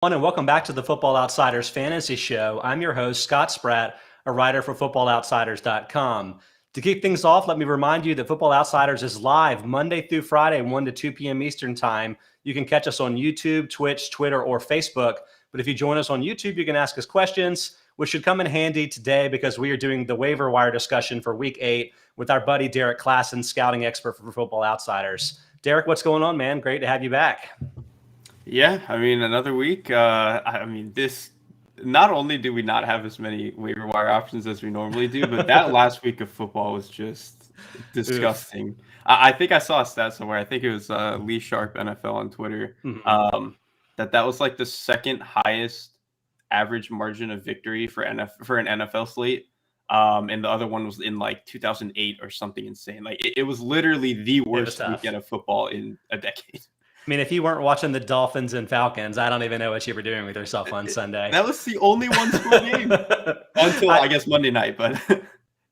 And welcome back to the Football Outsiders Fantasy Show. I'm your host, Scott Spratt, a writer for FootballOutsiders.com. To kick things off, let me remind you that Football Outsiders is live Monday through Friday, 1 to 2 p.m. Eastern Time. You can catch us on YouTube, Twitch, Twitter, or Facebook. But if you join us on YouTube, you can ask us questions, which should come in handy today because we are doing the waiver wire discussion for Week 8 with our buddy Derrik Klassen, scouting expert for Football Outsiders. Derrik, what's going on, man? Great to have you back. Yeah, another week. This not only do we not have as many waiver wire options as we normally do, but that last week of football was just disgusting. I think I saw a stat somewhere. I think it was Lee Sharp NFL on Twitter. That was like the second highest average margin of victory for an NFL slate. And the other one was in like 2008 or something insane. Like it was literally the worst weekend of football in a decade. I mean, if you weren't watching the Dolphins and Falcons, I don't even know what you were doing with yourself on Sunday. That was the only one-score game until I guess Monday night. But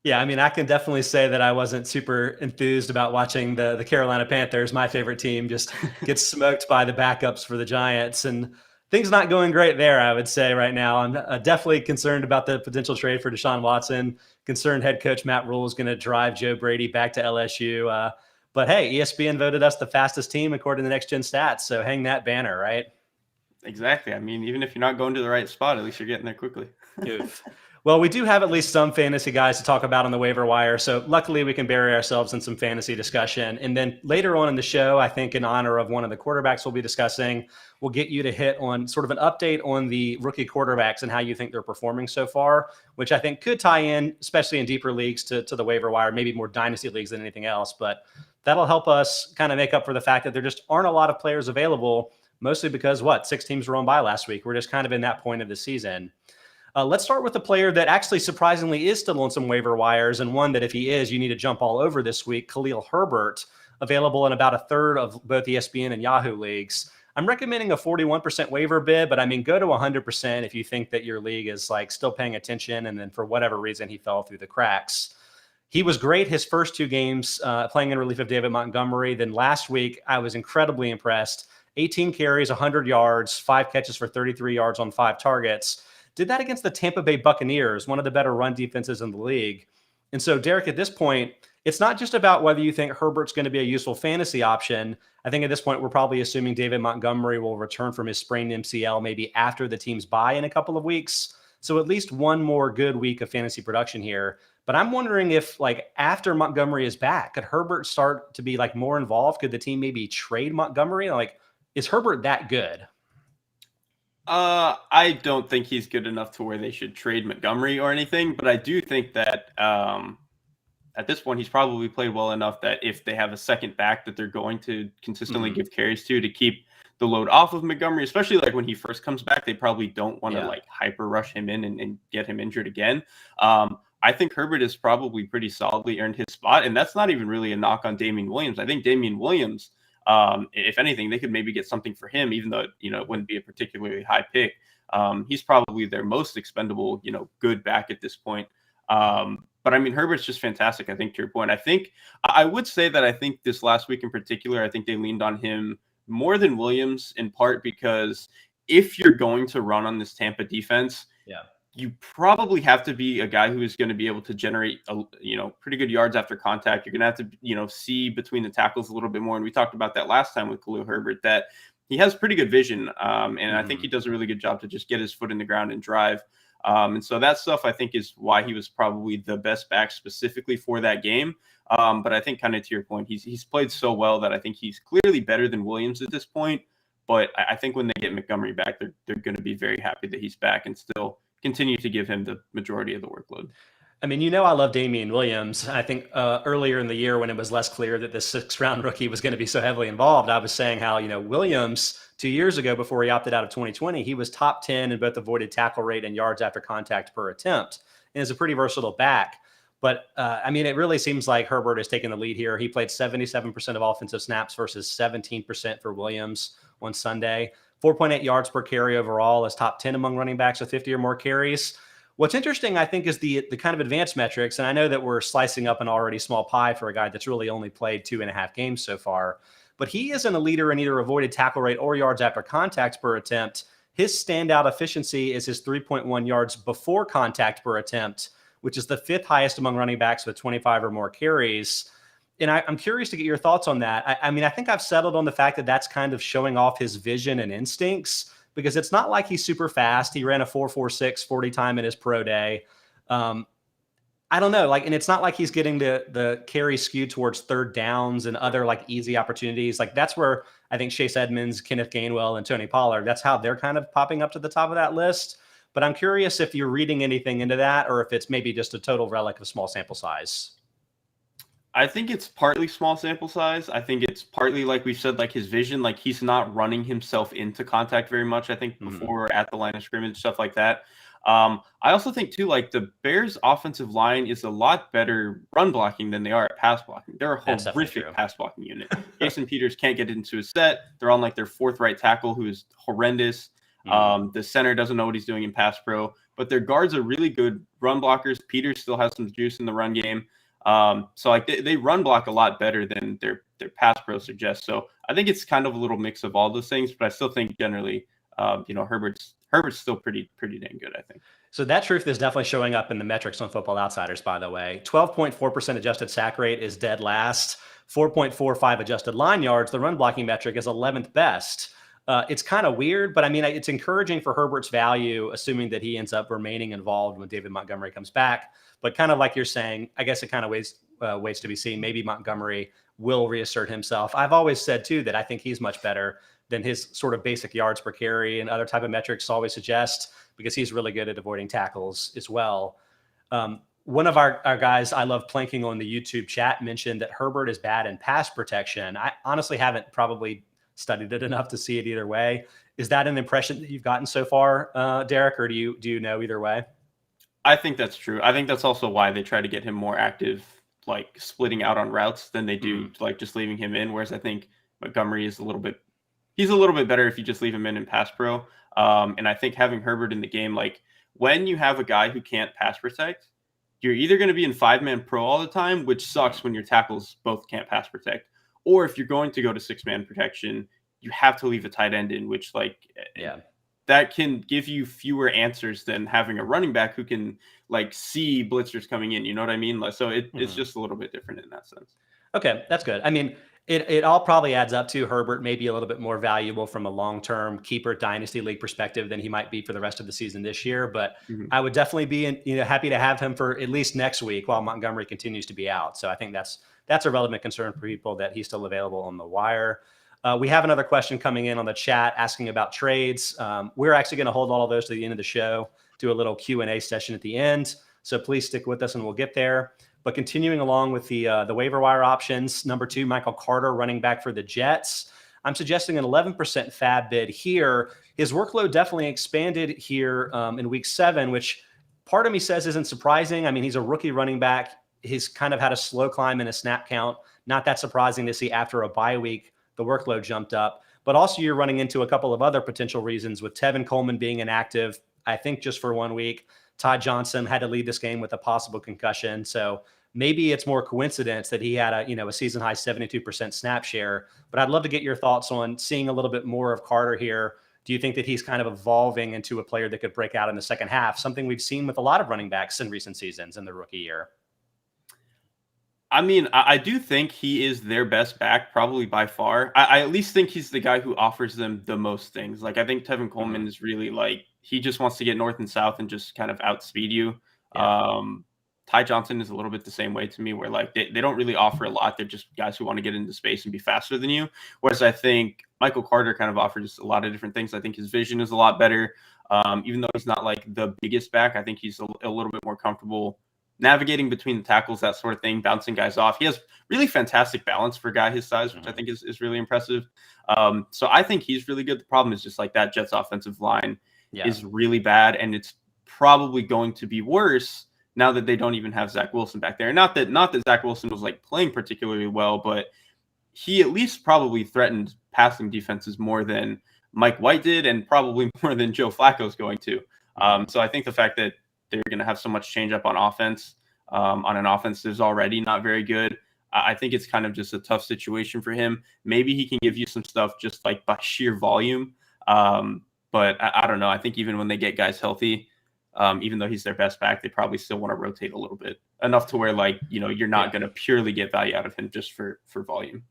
yeah, I mean, I can definitely say that I wasn't super enthused about watching the Carolina Panthers, my favorite team, just get smoked by the backups for the Giants. And things not going great there, I would say, right now. I'm definitely concerned about the potential trade for Deshaun Watson. Concerned head coach Matt Rule is going to drive Joe Brady back to LSU. But hey, ESPN voted us the fastest team according to Next Gen Stats. So hang that banner, right? Exactly. I mean, even if you're not going to the right spot, at least you're getting there quickly. Oof. Well, we do have at least some fantasy guys to talk about on the waiver wire. So luckily we can bury ourselves in some fantasy discussion. And then later on in the show, I think in honor of one of the quarterbacks we'll be discussing, we'll get you to hit on sort of an update on the rookie quarterbacks and how you think they're performing so far, which I think could tie in, especially in deeper leagues, to the waiver wire, maybe more dynasty leagues than anything else. But that'll help us kind of make up for the fact that there just aren't a lot of players available, mostly because 6 teams were on bye last week. We're just kind of in that point of the season. Let's start with a player that actually surprisingly is still on some waiver wires, and one that if he is, you need to jump all over this week, Khalil Herbert, available in about a third of both ESPN and Yahoo leagues. I'm recommending a 41% waiver bid, but I mean, go to 100% if you think that your league is like still paying attention and then for whatever reason he fell through the cracks. He was great his first 2 games playing in relief of David Montgomery. Then last week, I was incredibly impressed. 18 carries, 100 yards, 5 catches for 33 yards on 5 targets. Did that against the Tampa Bay Buccaneers, one of the better run defenses in the league. And so, Derrik, at this point, it's not just about whether you think Herbert's going to be a useful fantasy option. I think at this point, we're probably assuming David Montgomery will return from his sprained MCL maybe after the team's bye in a couple of weeks. So at least one more good week of fantasy production here. But I'm wondering if, like, after Montgomery is back, could Herbert start to be, like, more involved? Could the team maybe trade Montgomery? Like, is Herbert that good? I don't think he's good enough to where they should trade Montgomery or anything, but I do think that at this point he's probably played well enough that if they have a second back that they're going to consistently give carries to keep the load off of Montgomery, especially like when he first comes back, they probably don't want to like hyper rush him in and get him injured again. I think Herbert has probably pretty solidly earned his spot, and that's not even really a knock on Damian Williams. I think Damian Williams, if anything, they could maybe get something for him, even though, it wouldn't be a particularly high pick. He's probably their most expendable, good back at this point. But I mean, Herbert's just fantastic. I think to your point, I would say that I think this last week in particular, I think they leaned on him more than Williams, in part because if you're going to run on this Tampa defense, you probably have to be a guy who is going to be able to generate, pretty good yards after contact. You're going to have to, see between the tackles a little bit more. And we talked about that last time with Khalil Herbert, that he has pretty good vision. And I think he does a really good job to just get his foot in the ground and drive. And so that stuff, I think, is why he was probably the best back specifically for that game. But I think kind of to your point, he's played so well that I think he's clearly better than Williams at this point. But I think when they get Montgomery back, they're going to be very happy that he's back and still continue to give him the majority of the workload. I mean, I love Damian Williams. I think earlier in the year when it was less clear that this 6th round rookie was going to be so heavily involved, I was saying how, Williams 2 years ago before he opted out of 2020, he was top 10 in both avoided tackle rate and yards after contact per attempt, and is a pretty versatile back. But it really seems like Herbert is taking the lead here. He played 77% of offensive snaps versus 17% for Williams on Sunday. 4.8 yards per carry overall, is top 10 among running backs with 50 or more carries. What's interesting, I think, is the kind of advanced metrics. And I know that we're slicing up an already small pie for a guy that's really only played 2.5 games so far. But he isn't a leader in either avoided tackle rate or yards after contact per attempt his standout efficiency is his 3.1 yards before contact per attempt, which is the 5th highest among running backs with 25 or more carries. And I'm curious to get your thoughts on that. I mean, I think I've settled on the fact that that's kind of showing off his vision and instincts, because it's not like he's super fast. He ran a 4.46 40 time in his pro day. I don't know, like, and it's not like he's getting the carry skewed towards third downs and other like easy opportunities. Like that's where I think Chase Edmonds, Kenneth Gainwell, and Tony Pollard, that's how they're kind of popping up to the top of that list. But I'm curious if you're reading anything into that, or if it's maybe just a total relic of small sample size. I think it's partly small sample size. I think it's partly, like we've said, like his vision, like he's not running himself into contact very much. I think before at the line of scrimmage, stuff like that. I also think too, like the Bears offensive line is a lot better run blocking than they are at pass blocking. They're a horrific pass blocking unit. Jason Peters can't get into his set. They're on like their 4th right tackle, who is horrendous. The center doesn't know what he's doing in pass pro, but their guards are really good run blockers. Peters still has some juice in the run game. So like they run block a lot better than their pass pro suggests. So I think it's kind of a little mix of all those things, but I still think generally, Herbert's still pretty dang good, I think. So that truth is definitely showing up in the metrics on Football Outsiders, by the way. 12.4% adjusted sack rate is dead last. 4.45 adjusted line yards. The run blocking metric is 11th best. It's kind of weird, but I mean, it's encouraging for Herbert's value, assuming that he ends up remaining involved when David Montgomery comes back. But kind of like you're saying, I guess it kind of waits to be seen. Maybe Montgomery will reassert himself. I've always said, too, that I think he's much better than his sort of basic yards per carry and other type of metrics always suggest, because he's really good at avoiding tackles as well. One of our guys I love planking on the YouTube chat mentioned that Herbert is bad in pass protection. I honestly haven't probably studied it enough to see it either way. Is that an impression that you've gotten so far, Derrik, or do you know either way? I think that's true. I think that's also why they try to get him more active, like splitting out on routes than they do like just leaving him in. Whereas I think Montgomery is he's a little bit better if you just leave him in pass pro. And I think having Herbert in the game, like when you have a guy who can't pass protect, you're either going to be in 5-man pro all the time, which sucks when your tackles both can't pass protect. Or if you're going to go to 6-man protection, you have to leave a tight end in, which that can give you fewer answers than having a running back who can like see blitzers coming in. You know what I mean? So it's just a little bit different in that sense. Okay, that's good. I mean, it all probably adds up to Herbert maybe a little bit more valuable from a long-term keeper dynasty league perspective than he might be for the rest of the season this year. But I would definitely be happy to have him for at least next week while Montgomery continues to be out. So I think that's a relevant concern for people that he's still available on the wire. We have another question coming in on the chat asking about trades. We're actually going to hold all of those to the end of the show, do a little Q&A session at the end. So please stick with us and we'll get there. But continuing along with the waiver wire options, number 2, Michael Carter, running back for the Jets. I'm suggesting an 11% FAB bid here. His workload definitely expanded here in week 7, which part of me says isn't surprising. I mean, he's a rookie running back. He's kind of had a slow climb in a snap count. Not that surprising to see after a bye week, the workload jumped up. But also you're running into a couple of other potential reasons with Tevin Coleman being inactive, I think just for 1 week. Todd Johnson had to lead this game with a possible concussion. So maybe it's more coincidence that he had a season high 72% snap share. But I'd love to get your thoughts on seeing a little bit more of Carter here. Do you think that he's kind of evolving into a player that could break out in the second half? Something we've seen with a lot of running backs in recent seasons in the rookie year. I mean, I do think he is their best back, probably by far. I at least think he's the guy who offers them the most things. Like, I think Tevin Coleman is really like, he just wants to get north and south and just kind of outspeed you. Yeah. Ty Johnson is a little bit the same way to me, where like they don't really offer a lot. They're just guys who want to get into space and be faster than you. Whereas I think Michael Carter kind of offers a lot of different things. I think his vision is a lot better. Even though he's not like the biggest back, I think he's a little bit more comfortable navigating between the tackles, that sort of thing, bouncing guys off. He has really fantastic balance for a guy his size, which I think is really impressive. So I think he's really good. The problem is just like that Jets offensive line is really bad, and it's probably going to be worse now that they don't even have Zach Wilson back there. Not that Zach Wilson was like playing particularly well, but he at least probably threatened passing defenses more than Mike White did, and probably more than Joe Flacco's going to. So I think the fact that they're going to have so much change up on offense, on an offense that's already not very good, I think it's kind of just a tough situation for him. Maybe he can give you some stuff just like by sheer volume. But I don't know. I think even when they get guys healthy, even though he's their best back, they probably still want to rotate a little bit, enough to where, like, you're not going to purely get value out of him just for volume.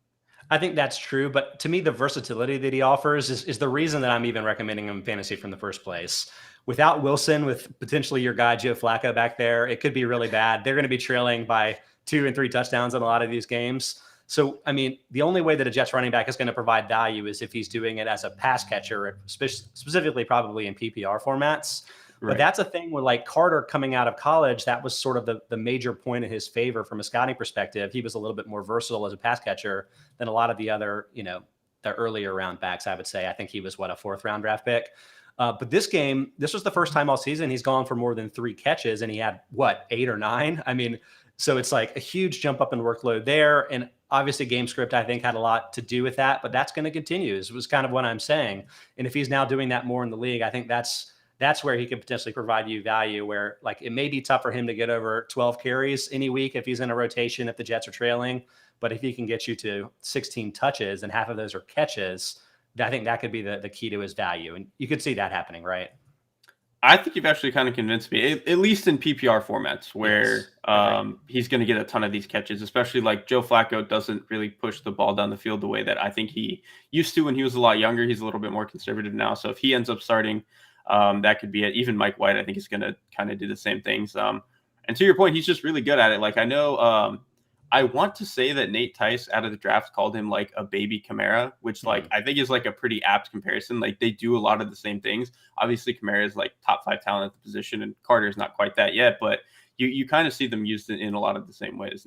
I think that's true, but to me, the versatility that he offers is the reason that I'm even recommending him in fantasy from the first place. Without Wilson, with potentially your guy Joe Flacco back there, it could be really bad. They're going to be trailing by 2 and 3 touchdowns in a lot of these games. So, I mean, the only way that a Jets running back is going to provide value is if he's doing it as a pass catcher, specifically probably in PPR formats. Right. But that's a thing where, like, Carter coming out of college, that was sort of the major point in his favor from a scouting perspective. He was a little bit more versatile as a pass catcher than a lot of the other, the earlier round backs, I would say. I think he was, a 4th round draft pick. But this game, this was the first time all season he's gone for more than 3 catches, and he had, 8 or 9? I mean, so it's like a huge jump up in workload there. And obviously game script, I think, had a lot to do with that, but that's going to continue. This was kind of what I'm saying. And if he's now doing that more in the league, I think that's where he could potentially provide you value, where, like, it may be tough for him to get over 12 carries any week if he's in a rotation, if the Jets are trailing. But if he can get you to 16 touches and half of those are catches, I think that could be the key to his value. And you could see that happening, right? I think you've actually kind of convinced me, at least in PPR formats, where he's going to get a ton of these catches, especially like Joe Flacco doesn't really push the ball down the field the way that I think he used to when he was a lot younger. He's a little bit more conservative now. So if he ends up starting, that could be it. Even Mike White, I think, is going to kind of do the same things. And to your point, he's just really good at it. Like, I know I want to say that Nate Tice out of the draft called him like a baby Kamara, which I think is like a pretty apt comparison. Like, they do a lot of the same things. Obviously, Kamara is like top 5 talent at the position, and Carter's not quite that yet, but you kind of see them used in a lot of the same ways.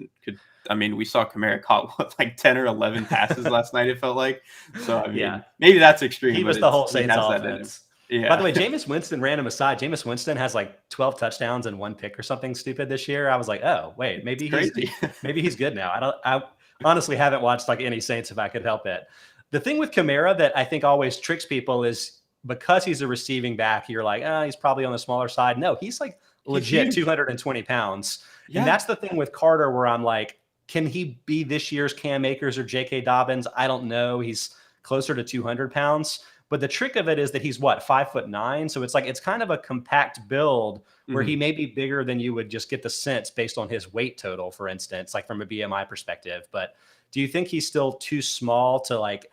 And we saw Kamara caught like 10 or 11 passes last night, it felt like. So, I mean, maybe that's extreme. He was the whole Saints offense. Yeah. By the way, Jameis Winston, random aside, Jameis Winston has like 12 touchdowns and 1 pick or something stupid this year. I was like, oh, wait, maybe he's good now. I honestly haven't watched like any Saints if I could help it. The thing with Kamara that I think always tricks people is because he's a receiving back, you're like, he's probably on the smaller side. No, he's like legit 220 pounds. Yeah. And that's the thing with Carter where I'm like, can he be this year's Cam Akers or J.K. Dobbins? I don't know. He's closer to 200 pounds. But the trick of it is that he's 5'9". So it's like, it's kind of a compact build where he may be bigger than you would just get the sense based on his weight total, for instance, like from a BMI perspective. But do you think he's still too small to like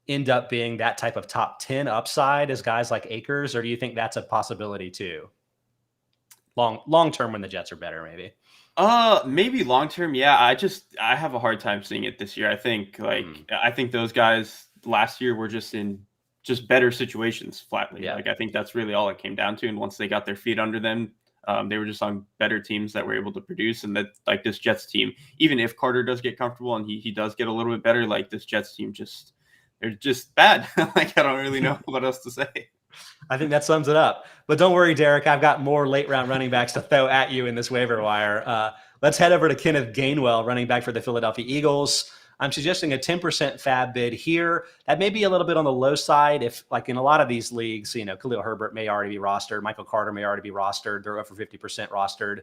end up being that type of top 10 upside as guys like Akers? Or do you think that's a possibility too? Long term when the Jets are better, maybe. Maybe long term. Yeah. I have a hard time seeing it this year. I think I think those guys last year were just in better situations flatly. Yeah. Like, I think that's really all it came down to. And once they got their feet under them, they were just on better teams that were able to produce. And that, like, this Jets team, even if Carter does get comfortable and he does get a little bit better, like, this Jets team they're just bad. Like, I don't really know what else to say. I think that sums it up. But don't worry, Derrik, I've got more late round running backs to throw at you in this waiver wire. Let's head over to Kenneth Gainwell, running back for the Philadelphia Eagles. I'm suggesting a 10% FAB bid here. That may be a little bit on the low side. If, like, in a lot of these leagues, Khalil Herbert may already be rostered. Michael Carter may already be rostered. They're over 50% rostered.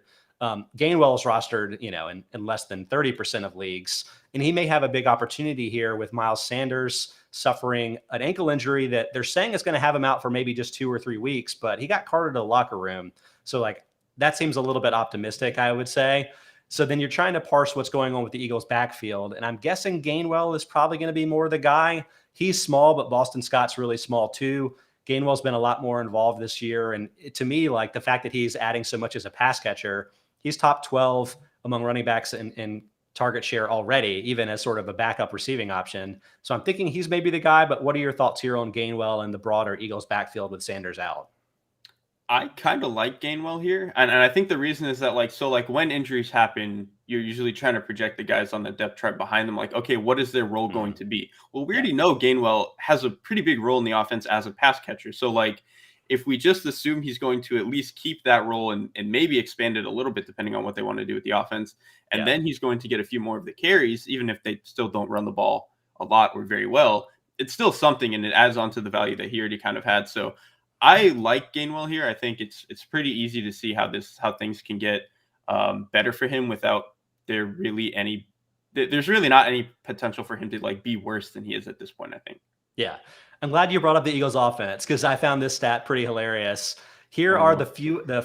Gainwell is rostered, in less than 30% of leagues. And he may have a big opportunity here with Miles Sanders suffering an ankle injury that they're saying is going to have him out for maybe just 2 or 3 weeks, but he got carted to the locker room. So, like, that seems a little bit optimistic, I would say. So then you're trying to parse what's going on with the Eagles backfield. And I'm guessing Gainwell is probably going to be more the guy. He's small, but Boston Scott's really small too. Gainwell's been a lot more involved this year. And to me, like, the fact that he's adding so much as a pass catcher, he's top 12 among running backs in target share already, even as sort of a backup receiving option. So I'm thinking he's maybe the guy, but what are your thoughts here on Gainwell and the broader Eagles backfield with Sanders out? I kind of like Gainwell here. And I think the reason is that, like, when injuries happen, you're usually trying to project the guys on the depth chart behind them. Like, okay, what is their role going to be? Well, we already know Gainwell has a pretty big role in the offense as a pass catcher. So, like, if we just assume he's going to at least keep that role and maybe expand it a little bit, depending on what they want to do with the offense, and then he's going to get a few more of the carries, even if they still don't run the ball a lot or very well, it's still something, and it adds on to the value that he already kind of had. So I like Gainwell here. I think it's pretty easy to see how things can get better for him without there's really not any potential for him to, like, be worse than he is at this point, I think. Yeah. I'm glad you brought up the Eagles offense because I found this stat pretty hilarious. Here are the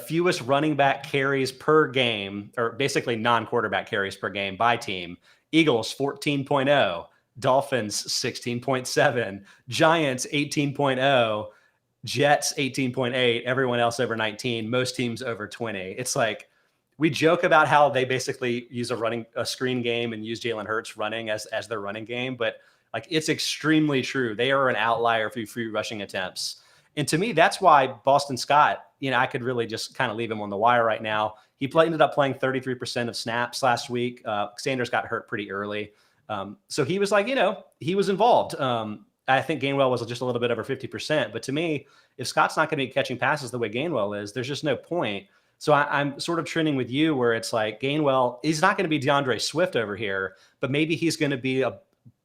fewest running back carries per game, or basically non-quarterback carries per game by team. Eagles 14.0, Dolphins 16.7, Giants 18.0, Jets 18.8, everyone else over 19, most teams over 20. It's like we joke about how they basically use a screen game and use Jalen Hurts running as their running game, but like it's extremely true. They are an outlier for free rushing attempts. And to me, that's why Boston Scott, I could really just kind of leave him on the wire right now. He ended up playing 33% of snaps last week. Sanders got hurt pretty early. So he was like, he was involved. I think Gainwell was just a little bit over 50%. But to me, if Scott's not going to be catching passes the way Gainwell is, there's just no point. So I'm sort of trending with you where it's like Gainwell, he's not going to be DeAndre Swift over here, but maybe he's going to be a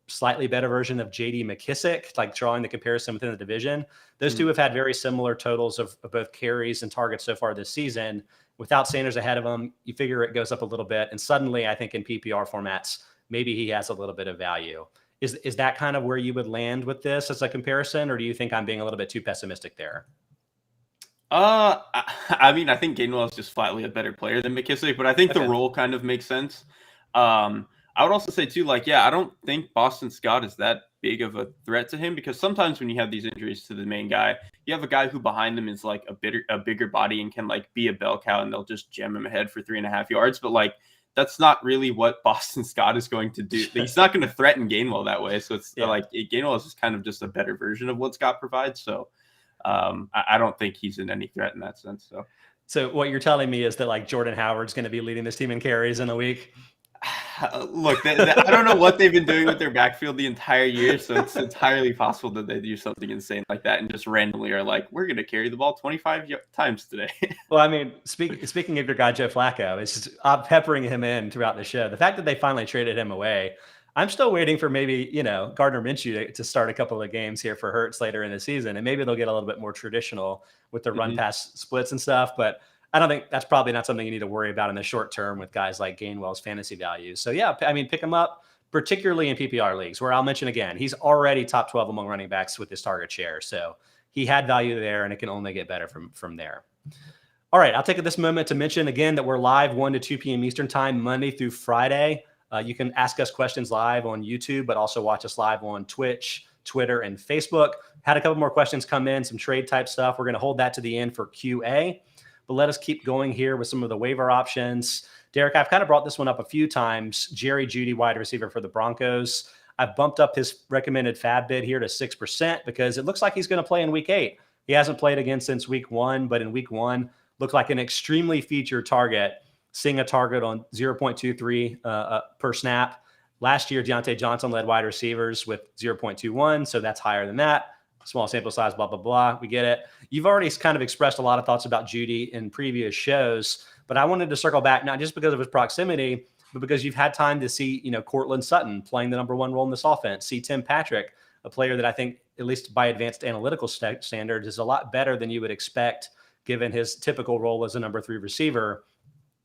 slightly better version of J.D. McKissic, like drawing the comparison within the division. Those two have had very similar totals of both carries and targets so far this season. Without Sanders ahead of him, you figure it goes up a little bit. And suddenly, I think in PPR formats, maybe he has a little bit of value. Is that kind of where you would land with this as a comparison, or do you think I'm being a little bit too pessimistic there? I mean, I think Gainwell is just flatly a better player than McKissic, but I think the role kind of makes sense. I would also say too, I don't think Boston Scott is that big of a threat to him, because sometimes when you have these injuries to the main guy, you have a guy who behind him is like a bigger body and can be a bell cow, and they'll just jam him ahead for 3.5 yards. But that's not really what Boston Scott is going to do. He's not going to threaten Gainwell that way. So it's Gainwell is just kind of just a better version of what Scott provides. So I don't think he's in any threat in that sense. So what you're telling me is that Jordan Howard's going to be leading this team in carries in a week? Look, I don't know what they've been doing with their backfield the entire year, so it's entirely possible that they do something insane like that and just randomly are like, we're going to carry the ball 25 times today. Well, I mean, speaking of your guy, Joe Flacco, it's just peppering him in throughout the show. The fact that they finally traded him away, I'm still waiting for maybe, Gardner Minshew to start a couple of games here for Hurts later in the season, and maybe they'll get a little bit more traditional with the run-pass splits and stuff, but I don't think that's probably not something you need to worry about in the short term with guys like Gainwell's fantasy value. So yeah, I mean, pick him up, particularly in PPR leagues, where I'll mention again, he's already top 12 among running backs with his target share. So he had value there, and it can only get better from there. All right, I'll take this moment to mention again that we're live 1 to 2 p.m. Eastern time, Monday through Friday. You can ask us questions live on YouTube, but also watch us live on Twitch, Twitter, and Facebook. Had a couple more questions come in, some trade type stuff. We're going to hold that to the end for QA. But let us keep going here with some of the waiver options. Derrik, I've kind of brought this one up a few times. Jerry Jeudy, wide receiver for the Broncos. I've bumped up his recommended FAB bid here to 6% because it looks like he's going to play in week 8. He hasn't played again since week 1, but in week 1, looked like an extremely featured target, seeing a target on 0.23 per snap. Last year, Deontay Johnson led wide receivers with 0.21, so that's higher than that. Small sample size, blah, blah, blah. We get it. You've already kind of expressed a lot of thoughts about Jeudy in previous shows, but I wanted to circle back, not just because of his proximity, but because you've had time to see, Cortland Sutton playing the number 1 role in this offense, see Tim Patrick, a player that I think, at least by advanced analytical standards, is a lot better than you would expect given his typical role as a number 3 receiver.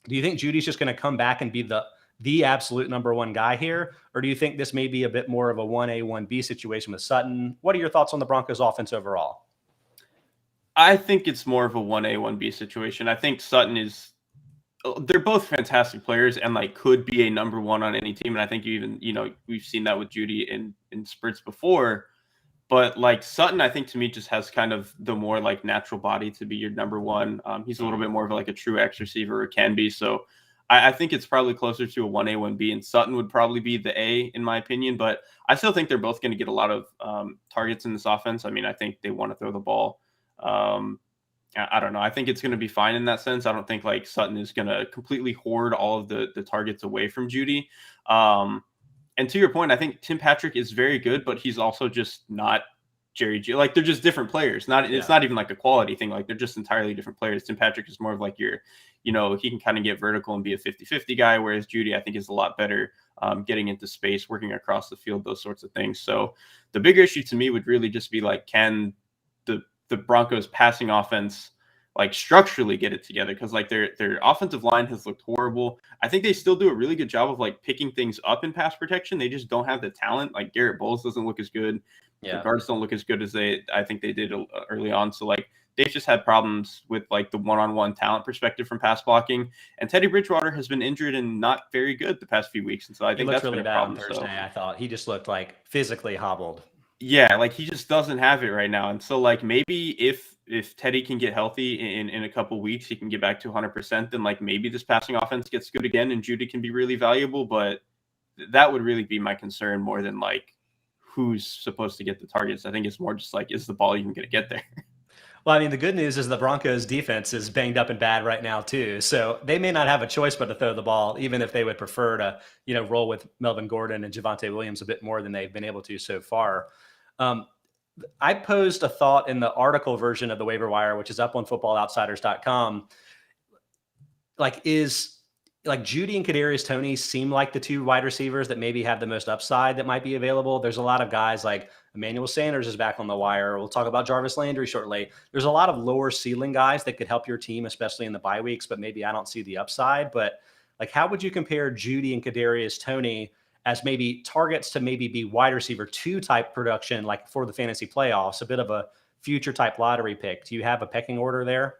Do you think Jeudy's just going to come back and be the absolute number 1 guy here? Or do you think this may be a bit more of a 1A, 1B situation with Sutton? What are your thoughts on the Broncos offense overall? I think it's more of a 1A, 1B situation. I think Sutton they're both fantastic players and could be a number 1 on any team. And I think we've seen that with Jeudy in spurts before. But Sutton, I think to me just has kind of the more natural body to be your number 1. He's a little bit more of a true X receiver, or can be. So I think it's probably closer to a 1A, 1B, and Sutton would probably be the A in my opinion. But I still think they're both going to get a lot of targets in this offense. I mean, I think they want to throw the ball. I don't know. I think it's going to be fine in that sense. I don't think Sutton is going to completely hoard all of the targets away from Jeudy. And to your point, I think Tim Patrick is very good, but he's also just not Jerry G. They're just different players. It's not even a quality thing. They're just entirely different players. Tim Patrick is more of your, he can kind of get vertical and be a 50-50 guy, whereas Jeudy, I think, is a lot better getting into space, working across the field, those sorts of things. So the bigger issue to me would really just be can the Broncos passing offense structurally get it together, because their offensive line has looked horrible. I think they still do a really good job of picking things up in pass protection. They just don't have the talent. Garrett Bowles doesn't look as good. The guards don't look as good as I think they did early on. So like they've just had problems with like the one-on-one talent perspective from pass blocking. And Teddy Bridgewater has been injured and not very good the past few weeks. And so I think that's really been a bad problem. on Thursday. I thought he just looked like physically hobbled. Yeah, like he just doesn't have it right now. And so like maybe if Teddy can get healthy in a couple weeks, he can get back to 100%, then like maybe this passing offense gets good again and Jeudy can be really valuable. But that would really be my concern more than like who's supposed to get the targets. I think it's more just like, is the ball even going to get there? Well, I mean, the good news is the Broncos defense is banged up and bad right now too. So they may not have a choice but to throw the ball, even if they would prefer to, roll with Melvin Gordon and Javonte Williams a bit more than they've been able to so far. I posed a thought in the article version of the waiver wire, which is up on footballoutsiders.com. Like Jeudy and Kadarius Toney seem like the two wide receivers that maybe have the most upside that might be available. There's a lot of guys like Emmanuel Sanders is back on the wire. We'll talk about Jarvis Landry shortly. There's a lot of lower ceiling guys that could help your team, especially in the bye weeks, but maybe I don't see the upside. But like, how would you compare Jeudy and Kadarius Toney as maybe targets to maybe be wide receiver 2 type production, like for the fantasy playoffs, a bit of a future type lottery pick? Do you have a pecking order there?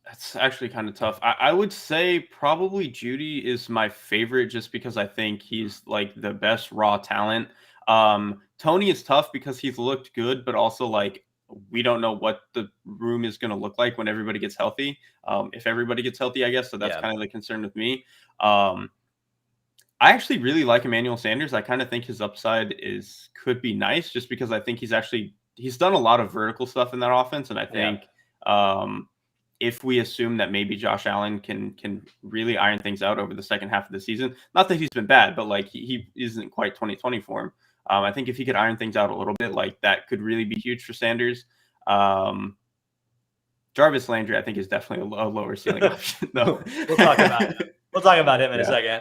That's actually kind of tough. I would say probably Jeudy is my favorite just because I think he's like the best raw talent. Toney is tough because he's looked good, but also like we don't know what the room is going to look like when everybody gets healthy. If everybody gets healthy, I guess. So that's kind of the concern with me. I actually really like Emmanuel Sanders. I kind of think his upside could be nice just because I think he's done a lot of vertical stuff in that offense. And I think, if we assume that maybe Josh Allen can really iron things out over the second half of the season, not that he's been bad, but like he isn't quite 2020 for him. I think if he could iron things out a little bit, like that could really be huge for Sanders. Jarvis Landry, I think, is definitely a lower ceiling option. No, We'll talk about him in a second.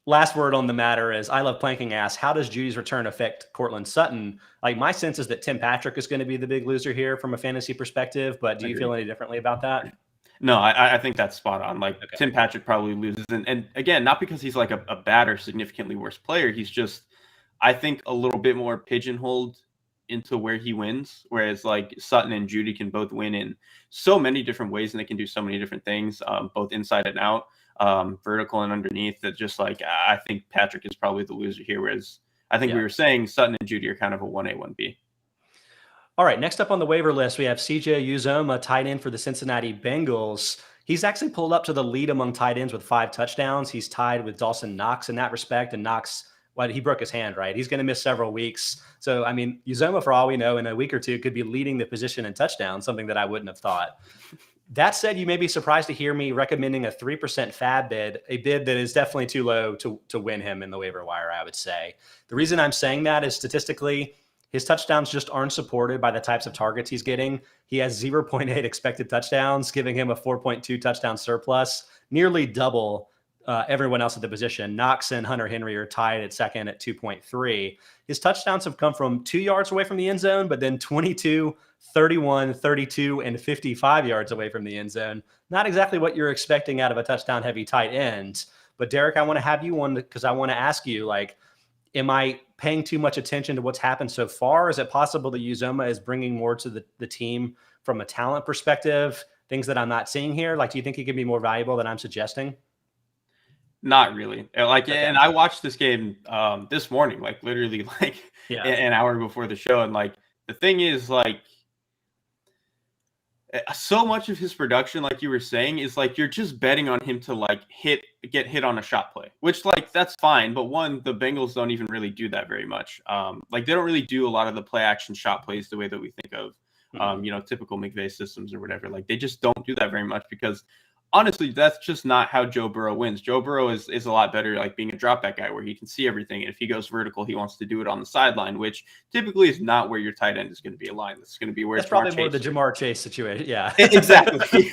Last word on the matter is I Love Planking asks, how does Jeudy's return affect Cortland Sutton? Like, my sense is that Tim Patrick is going to be the big loser here from a fantasy perspective, but do you feel any differently about that? No, I think that's spot on. Like Tim Patrick probably loses. And again, not because he's like a bad or significantly worse player. He's just, I think, a little bit more pigeonholed into where he wins. Whereas like Sutton and Jeudy can both win in so many different ways and they can do so many different things, both inside and out. Vertical and underneath, that just like I think Patrick is probably the loser here, whereas I think we were saying Sutton and Jeudy are kind of a 1A, 1B. All right, next up on the waiver list, we have CJ Uzomah, tight end for the Cincinnati Bengals. He's actually pulled up to the lead among tight ends with 5 touchdowns. He's tied with Dawson Knox in that respect, and Knox, well, he broke his hand, right? He's going to miss several weeks. So, I mean, Uzomah, for all we know, in a week or two could be leading the position in touchdowns, something that I wouldn't have thought. That said, you may be surprised to hear me recommending a 3% FAB bid, a bid that is definitely too low to win him in the waiver wire, I would say. The reason I'm saying that is statistically, his touchdowns just aren't supported by the types of targets he's getting. He has 0.8 expected touchdowns, giving him a 4.2 touchdown surplus, nearly double everyone else at the position. Knox and Hunter Henry are tied at second at 2.3. His touchdowns have come from 2 yards away from the end zone, but then 22, 31, 32, and 55 yards away from the end zone. Not exactly what you're expecting out of a touchdown-heavy tight end. But Derrik, I want to have you on because I want to ask you, like, am I paying too much attention to what's happened so far? Is it possible that Uzomah is bringing more to the team from a talent perspective, things that I'm not seeing here? Like, do you think he could be more valuable than I'm suggesting? Not really. Like, and I watched this game this morning, like literally like an hour before the show. And like, the thing is, like, so much of his production, like you were saying, is like you're just betting on him to like get hit on a shot play, which like that's fine. But one, the Bengals don't even really do that very much. Like they don't really do a lot of the play action shot plays the way that we think of, typical McVay systems or whatever. Like they just don't do that very much because honestly, that's just not how Joe Burrow wins. Joe Burrow is a lot better like being a drop back guy where he can see everything. And if he goes vertical, he wants to do it on the sideline, which typically is not where your tight end is going to be aligned. It's going to be where that's probably more the Jamar Chase situation. Yeah, exactly.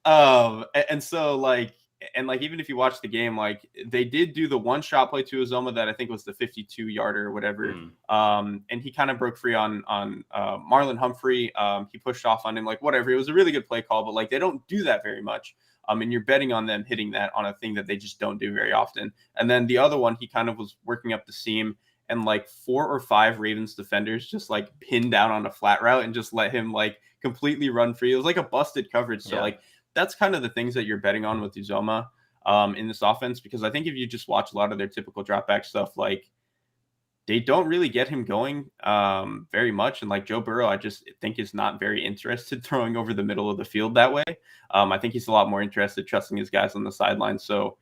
And so like, and like, even if you watch the game, like they did do the one shot play to Uzomah that I think was the 52-yarder or whatever. And he kind of broke free on Marlon Humphrey. He pushed off on him, like whatever. It was a really good play call, but like they don't do that very much. And you're betting on them hitting that on a thing that they just don't do very often. And then the other one, he kind of was working up the seam, and like 4 or 5 Ravens defenders just like pinned down on a flat route and just let him like completely run free. It was like a busted coverage. So like that's kind of the things that you're betting on with Uzomah in this offense, because I think if you just watch a lot of their typical dropback stuff, like they don't really get him going very much. And like Joe Burrow, I just think is not very interested throwing over the middle of the field that way. I think he's a lot more interested trusting his guys on the sideline. So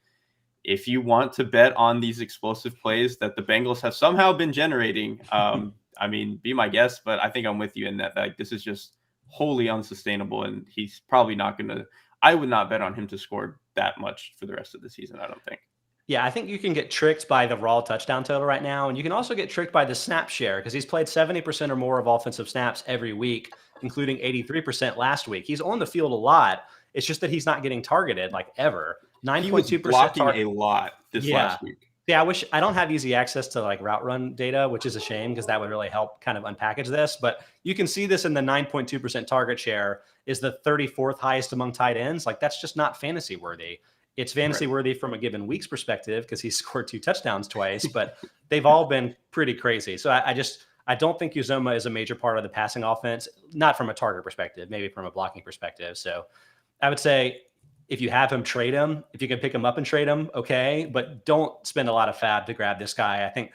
if you want to bet on these explosive plays that the Bengals have somehow been generating, I mean, be my guest, but I think I'm with you in that, like, this is just wholly unsustainable. And he's probably not going to, I would not bet on him to score that much for the rest of the season, I don't think. Yeah, I think you can get tricked by the raw touchdown total right now, and you can also get tricked by the snap share because he's played 70% or more of offensive snaps every week, including 83% last week. He's on the field a lot. It's just that he's not getting targeted like ever. 9.2% blocking a lot this last week. Yeah, I don't have easy access to like route run data, which is a shame because that would really help kind of unpackage this. But you can see this in the 9.2% target share is the 34th highest among tight ends. Like that's just not fantasy worthy. It's fantasy worthy from a given week's perspective because he scored 2 touchdowns twice, but they've all been pretty crazy. So I don't think Uzomah is a major part of the passing offense, not from a target perspective, maybe from a blocking perspective. So I would say if you have him, trade him. If you can pick him up and trade him, okay, but don't spend a lot of FAB to grab this guy. I think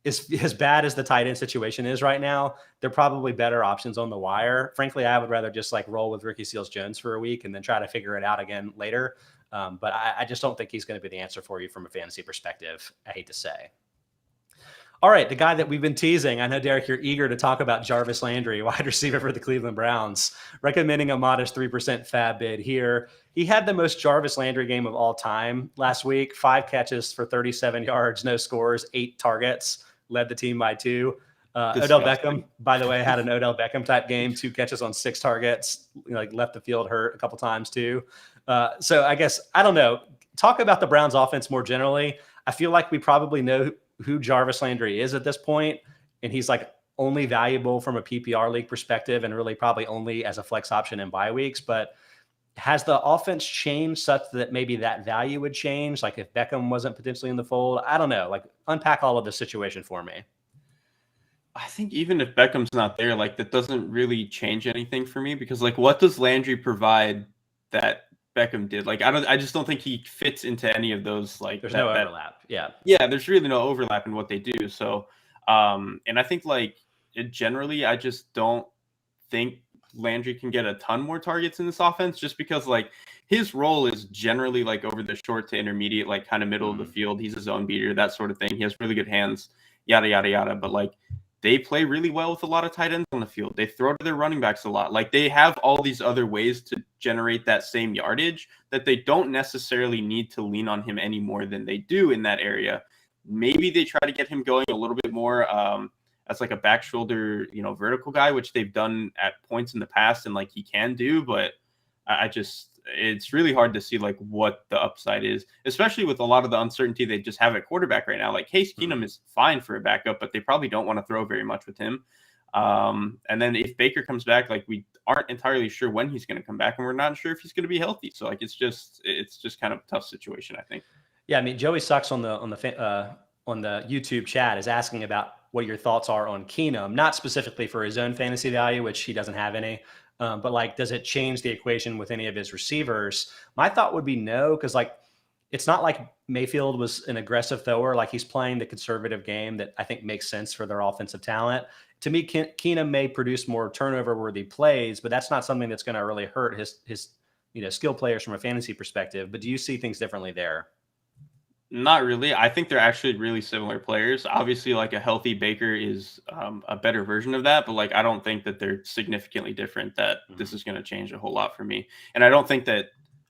as bad as the tight end situation is right now, there are probably better options on the wire. Frankly, I would rather just like roll with Ricky Seals-Jones for a week and then try to figure it out again later. But I just don't think he's going to be the answer for you from a fantasy perspective. I hate to say. All right, the guy that we've been teasing. I know, Derrik, you're eager to talk about Jarvis Landry, wide receiver for the Cleveland Browns, recommending a modest 3% FAB bid here. He had the most Jarvis Landry game of all time last week. 5 catches for 37 yards, no scores, 8 targets, led the team by 2. Odell Beckham, by the way, had an Odell Beckham type game, 2 catches on 6 targets, like left the field hurt a couple times too. So I guess, I don't know, talk about the Browns offense more generally. I feel like we probably know who Jarvis Landry is at this point, and he's like only valuable from a PPR league perspective and really probably only as a flex option in bye weeks. But has the offense changed such that maybe that value would change? Like if Beckham wasn't potentially in the fold, I don't know, like unpack all of the situation for me. I think even if Beckham's not there, like that doesn't really change anything for me because like what does Landry provide that Beckham did? Like I just don't think he fits into any of those. Like there's no overlap. Yeah, there's really no overlap in what they do. So and I think like generally I just don't think Landry can get a ton more targets in this offense just because like his role is generally like over the short to intermediate, like kind of middle of the field. He's a zone beater, that sort of thing. He has really good hands, yada yada yada. But like they play really well with a lot of tight ends on the field. They throw to their running backs a lot. Like they have all these other ways to generate that same yardage that they don't necessarily need to lean on him any more than they do in that area. Maybe they try to get him going a little bit more as like a back shoulder, vertical guy, which they've done at points in the past and like he can do. But it's really hard to see like what the upside is, especially with a lot of the uncertainty they just have at quarterback right now. Like Case Keenum is fine for a backup, but they probably don't want to throw very much with him. And then if Baker comes back, like we aren't entirely sure when he's going to come back and we're not sure if he's going to be healthy. So like, it's just kind of a tough situation, I think. Yeah. I mean, Joey Sucks on the YouTube chat is asking about what your thoughts are on Keenum, not specifically for his own fantasy value, which he doesn't have any. But like, does it change the equation with any of his receivers? My thought would be no, because like, it's not like Mayfield was an aggressive thrower. Like he's playing the conservative game that I think makes sense for their offensive talent. To me, Keenum may produce more turnover-worthy plays, but that's not something that's going to really hurt his skill players from a fantasy perspective. But do you see things differently there? Not really. I think they're actually really similar players. Obviously, like a healthy Baker is a better version of that, but like I don't think that they're significantly different. That this is going to change a whole lot for me, and I don't think that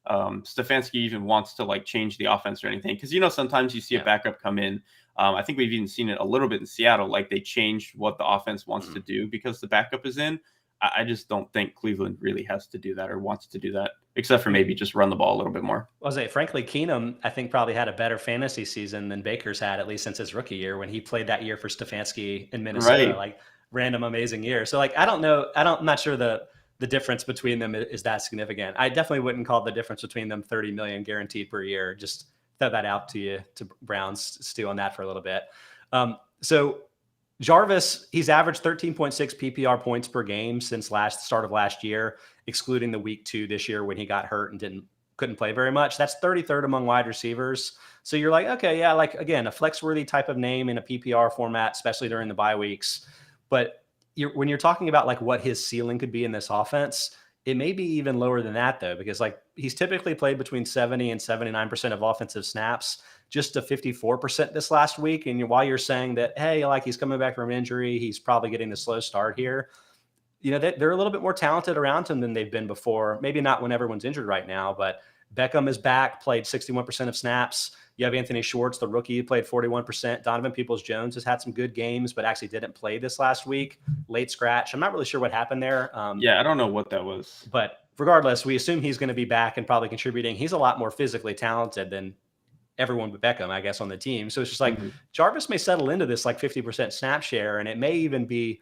Stefanski even wants to like change the offense or anything. Because sometimes you see a backup come in. I think we've even seen it a little bit in Seattle. Like they changed what the offense wants to do because the backup is in. I just don't think Cleveland really has to do that or wants to do that, except for maybe just run the ball a little bit more. Well, frankly, Keenum, I think probably had a better fantasy season than Baker's had, at least since his rookie year when he played that year for Stefanski in Minnesota, like random amazing year. So like, I don't know. I'm not sure the the difference between them is that significant. I definitely wouldn't call the difference between them 30 million guaranteed per year. Just throw that out to you, to Browns, stew on that for a little bit. So Jarvis, he's averaged 13.6 PPR points per game since start of last year, excluding the week 2 this year when he got hurt and couldn't play very much. That's 33rd among wide receivers. So you're like, okay, yeah, like again, a flex-worthy type of name in a PPR format, especially during the bye weeks. But when you're talking about like what his ceiling could be in this offense, it may be even lower than that though, because like he's typically played between 70 and 79% of offensive snaps, just to 54% this last week. And while you're saying that, hey, like he's coming back from injury, he's probably getting the slow start here. You know, they're a little bit more talented around him than they've been before. Maybe not when everyone's injured right now, but Beckham is back, played 61% of snaps. You have Anthony Schwartz, the rookie, played 41%. Donovan Peoples-Jones has had some good games, but actually didn't play this last week. Late scratch. I'm not really sure what happened there. Yeah, I don't know what that was. But regardless, we assume he's going to be back and probably contributing. He's a lot more physically talented than everyone but Beckham, I guess, on the team. So it's just like Jarvis may settle into this like 50% snap share, and it may even be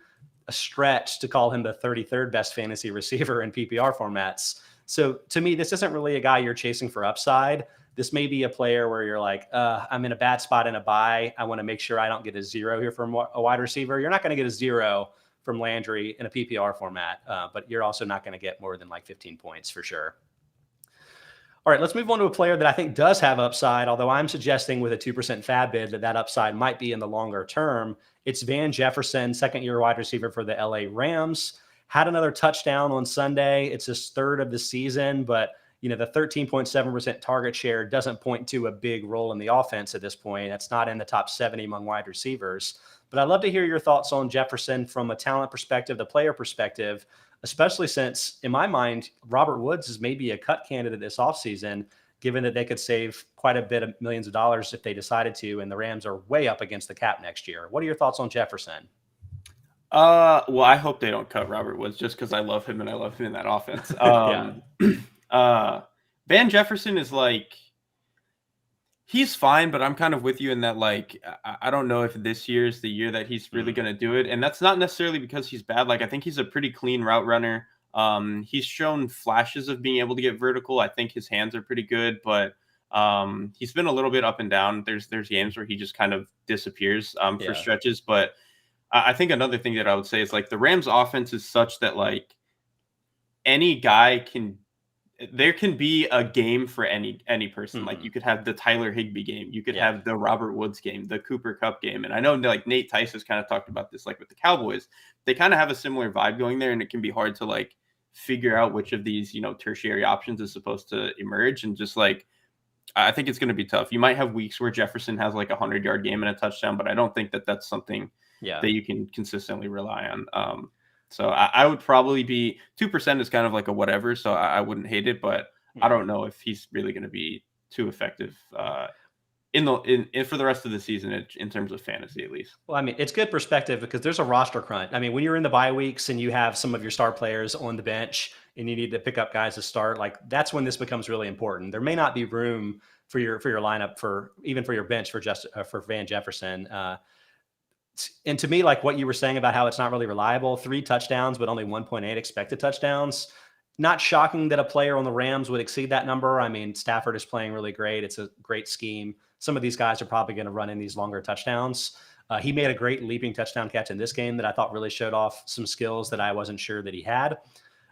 a stretch to call him the 33rd best fantasy receiver in PPR formats. So to me, this isn't really a guy you're chasing for upside. This may be a player where you're like, I'm in a bad spot in a bye. I want to make sure I don't get a 0 here from a wide receiver. You're not going to get a 0 from Landry in a PPR format, but you're also not going to get more than like 15 points for sure. All right, let's move on to a player that I think does have upside, although I'm suggesting with a 2% FAB bid that upside might be in the longer term. It's Van Jefferson, second-year wide receiver for the LA Rams. Had another touchdown on Sunday. It's his 3rd of the season, but you know, the 13.7% target share doesn't point to a big role in the offense at this point. That's not in the top 70 among wide receivers. But I'd love to hear your thoughts on Jefferson from a talent perspective, the player perspective, especially since, in my mind, Robert Woods is maybe a cut candidate this offseason, given that they could save quite a bit of millions of dollars if they decided to, and the Rams are way up against the cap next year. What are your thoughts on Jefferson? Well, I hope they don't cut Robert Woods just because I love him and I love him in that offense. Van Jefferson is like, he's fine, but I'm kind of with you in that, like, I don't know if this year is the year that he's really going to do it. And that's not necessarily because he's bad. Like, I think he's a pretty clean route runner. He's shown flashes of being able to get vertical. I think his hands are pretty good, but he's been a little bit up and down. There's games where he just kind of disappears for stretches. But I think another thing that I would say is, like, the Rams offense is such that, like, any guy there can be a game for any person. Like, you could have the Tyler Higbee game. You could have the Robert Woods game, the Cooper Kupp game. And I know, like, Nate Tice has kind of talked about this, like, with the Cowboys. They kind of have a similar vibe going there, and it can be hard to, like, figure out which of these, you know, tertiary options is supposed to emerge. And just, like, I think it's going to be tough. You might have weeks where Jefferson has, like, a 100-yard game and a touchdown, but I don't think that that's something that you can consistently rely on. So I would probably be 2% is kind of like a whatever. So I wouldn't hate it, but I don't know if he's really going to be too effective for the rest of the season in terms of fantasy, at least. Well, I mean, it's good perspective because there's a roster crunch. I mean, when you're in the bye weeks and you have some of your star players on the bench and you need to pick up guys to start, like, that's when this becomes really important. There may not be room for your lineup for your bench for Van Jefferson. And to me, like what you were saying about how it's not really reliable, 3 touchdowns, but only 1.8 expected touchdowns. Not shocking that a player on the Rams would exceed that number. I mean, Stafford is playing really great. It's a great scheme. Some of these guys are probably going to run in these longer touchdowns. He made a great leaping touchdown catch in this game that I thought really showed off some skills that I wasn't sure that he had.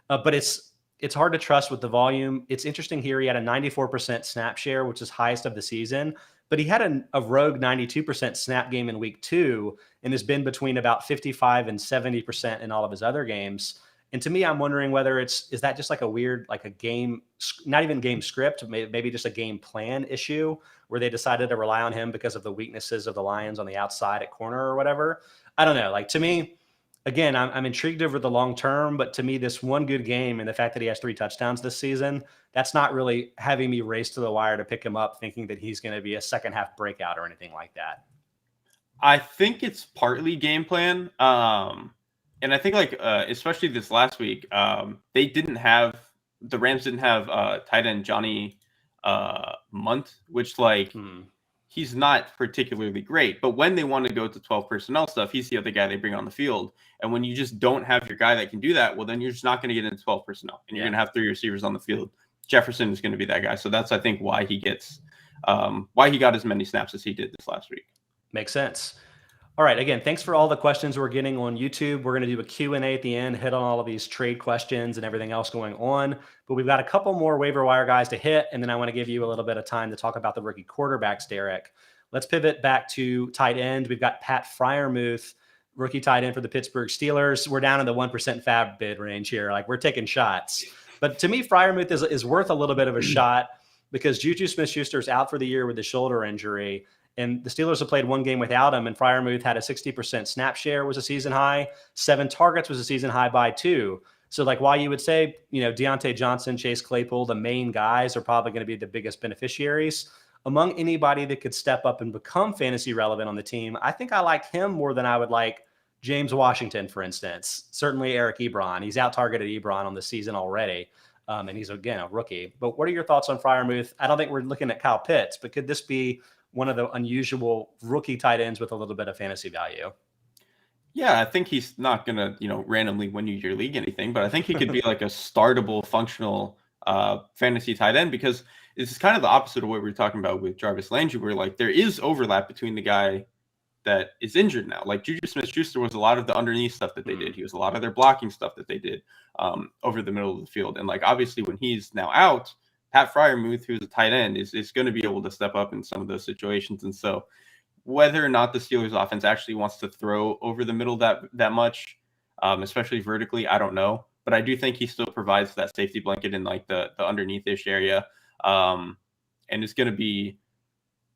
But it's hard to trust with the volume. It's interesting here. He had a 94% snap share, which is highest of the season. But he had a rogue 92% snap game in week 2 and has been between about 55 and 70% in all of his other games. And to me, I'm wondering whether is that just like a weird, like a game, not even game script, maybe just a game plan issue where they decided to rely on him because of the weaknesses of the Lions on the outside at corner or whatever. I don't know. Like, to me, again, I'm intrigued over the long term, but to me, this one good game and the fact that he has 3 touchdowns this season, that's not really having me race to the wire to pick him up thinking that he's going to be a second half breakout or anything like that. I think it's partly game plan. And I think, like, especially this last week, the Rams didn't have tight end Johnny Munt, which, like, he's not particularly great. But when they want to go to 12 personnel stuff, he's the other guy they bring on the field. And when you just don't have your guy that can do that, well, then you're just not going to get into 12 personnel, and you're going to have 3 receivers on the field. Jefferson is going to be that guy. So that's, I think, why he got as many snaps as he did this last week. Makes sense. All right. Again, thanks for all the questions we're getting on YouTube. We're going to do a Q&A at the end, hit on all of these trade questions and everything else going on. But we've got a couple more waiver wire guys to hit, and then I want to give you a little bit of time to talk about the rookie quarterbacks, Derrik. Let's pivot back to tight end. We've got Pat Freiermuth, rookie tight end for the Pittsburgh Steelers. We're down in the 1% FAB bid range here. Like, we're taking shots. But to me, Freiermuth is worth a little bit of a shot because JuJu Smith-Schuster is out for the year with a shoulder injury. And the Steelers have played one game without him, and Freiermuth had a 60% snap share, was a season high. 7 targets was a season high by 2. So, like, while you would say, Deontay Johnson, Chase Claypool, the main guys are probably going to be the biggest beneficiaries, among anybody that could step up and become fantasy relevant on the team, I think I like him more than I would like James Washington, for instance. Certainly Eric Ebron. He's out-targeted Ebron on the season already, and he's, again, a rookie. But what are your thoughts on Freiermuth? I don't think we're looking at Kyle Pitts, but could this be one of the unusual rookie tight ends with a little bit of fantasy value? Yeah, I think he's not going to, randomly win you your league anything, but I think he could be like a startable, functional fantasy tight end, because it's kind of the opposite of what we were talking about with Jarvis Landry, where like there is overlap between the guy that is injured now. Like JuJu Smith-Schuster was a lot of the underneath stuff that they did. He was a lot of their blocking stuff that they did over the middle of the field. And like, obviously when he's now out, Pat Freiermuth, who's a tight end, is going to be able to step up in some of those situations. And so whether or not the Steelers offense actually wants to throw over the middle that much, especially vertically, I don't know. But I do think he still provides that safety blanket in like the underneath-ish area. And it's going to be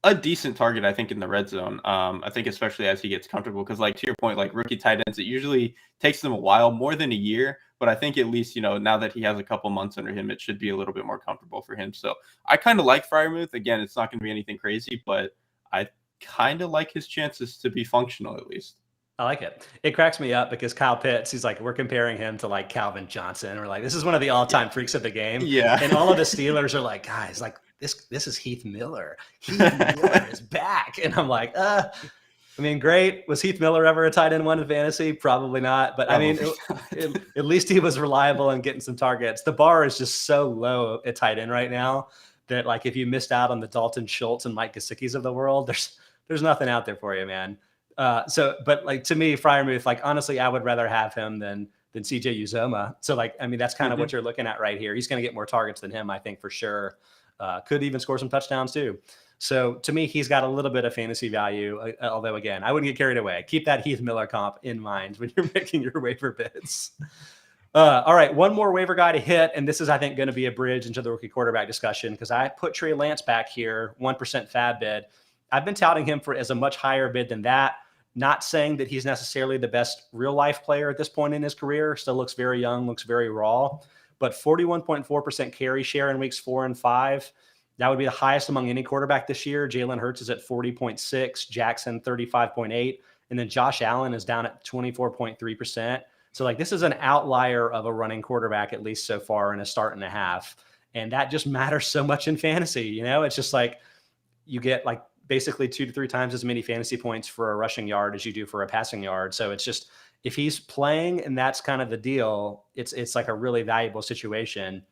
a decent target, I think, in the red zone. I think especially as he gets comfortable, because like to your point, like rookie tight ends, it usually takes them a while, more than a year. But I think at least, now that he has a couple months under him, it should be a little bit more comfortable for him. So I kind of like Freiermuth. Again, it's not going to be anything crazy, but I kind of like his chances to be functional at least. I like it. It cracks me up because Kyle Pitts, he's like, we're comparing him to like Calvin Johnson. We're like, this is one of the all-time freaks of the game. Yeah. And all of the Steelers are like, guys, like this is Heath Miller. Heath Miller is back. And I'm like, great. Was Heath Miller ever a tight end one in fantasy? Probably not. But at least he was reliable and getting some targets. The bar is just so low at tight end right now that like if you missed out on the Dalton Schultz and Mike Gesicki's of the world, there's nothing out there for you, man. But like to me, Freiermuth, like honestly, I would rather have him than CJ Uzomah. So like, that's kind of what you're looking at right here. He's going to get more targets than him, I think, for sure. Could even score some touchdowns too. So to me, he's got a little bit of fantasy value. Although again, I wouldn't get carried away. Keep that Heath Miller comp in mind when you're making your waiver bids. All right, one more waiver guy to hit, and this is, I think, going to be a bridge into the rookie quarterback discussion because I put Trey Lance back here, 1% FAB bid. I've been touting him as a much higher bid than that. Not saying that he's necessarily the best real-life player at this point in his career. Still looks very young, looks very raw. But 41.4% carry share in weeks 4 and 5. That would be the highest among any quarterback this year. Jalen Hurts is at 40.6, Jackson 35.8, and then Josh Allen is down at 24.3%. So like this is an outlier of a running quarterback, at least so far in a start and a half. And that just matters so much in fantasy. It's just like you get like basically 2 to 3 times as many fantasy points for a rushing yard as you do for a passing yard. So it's just, if he's playing and that's kind of the deal, it's like a really valuable situation.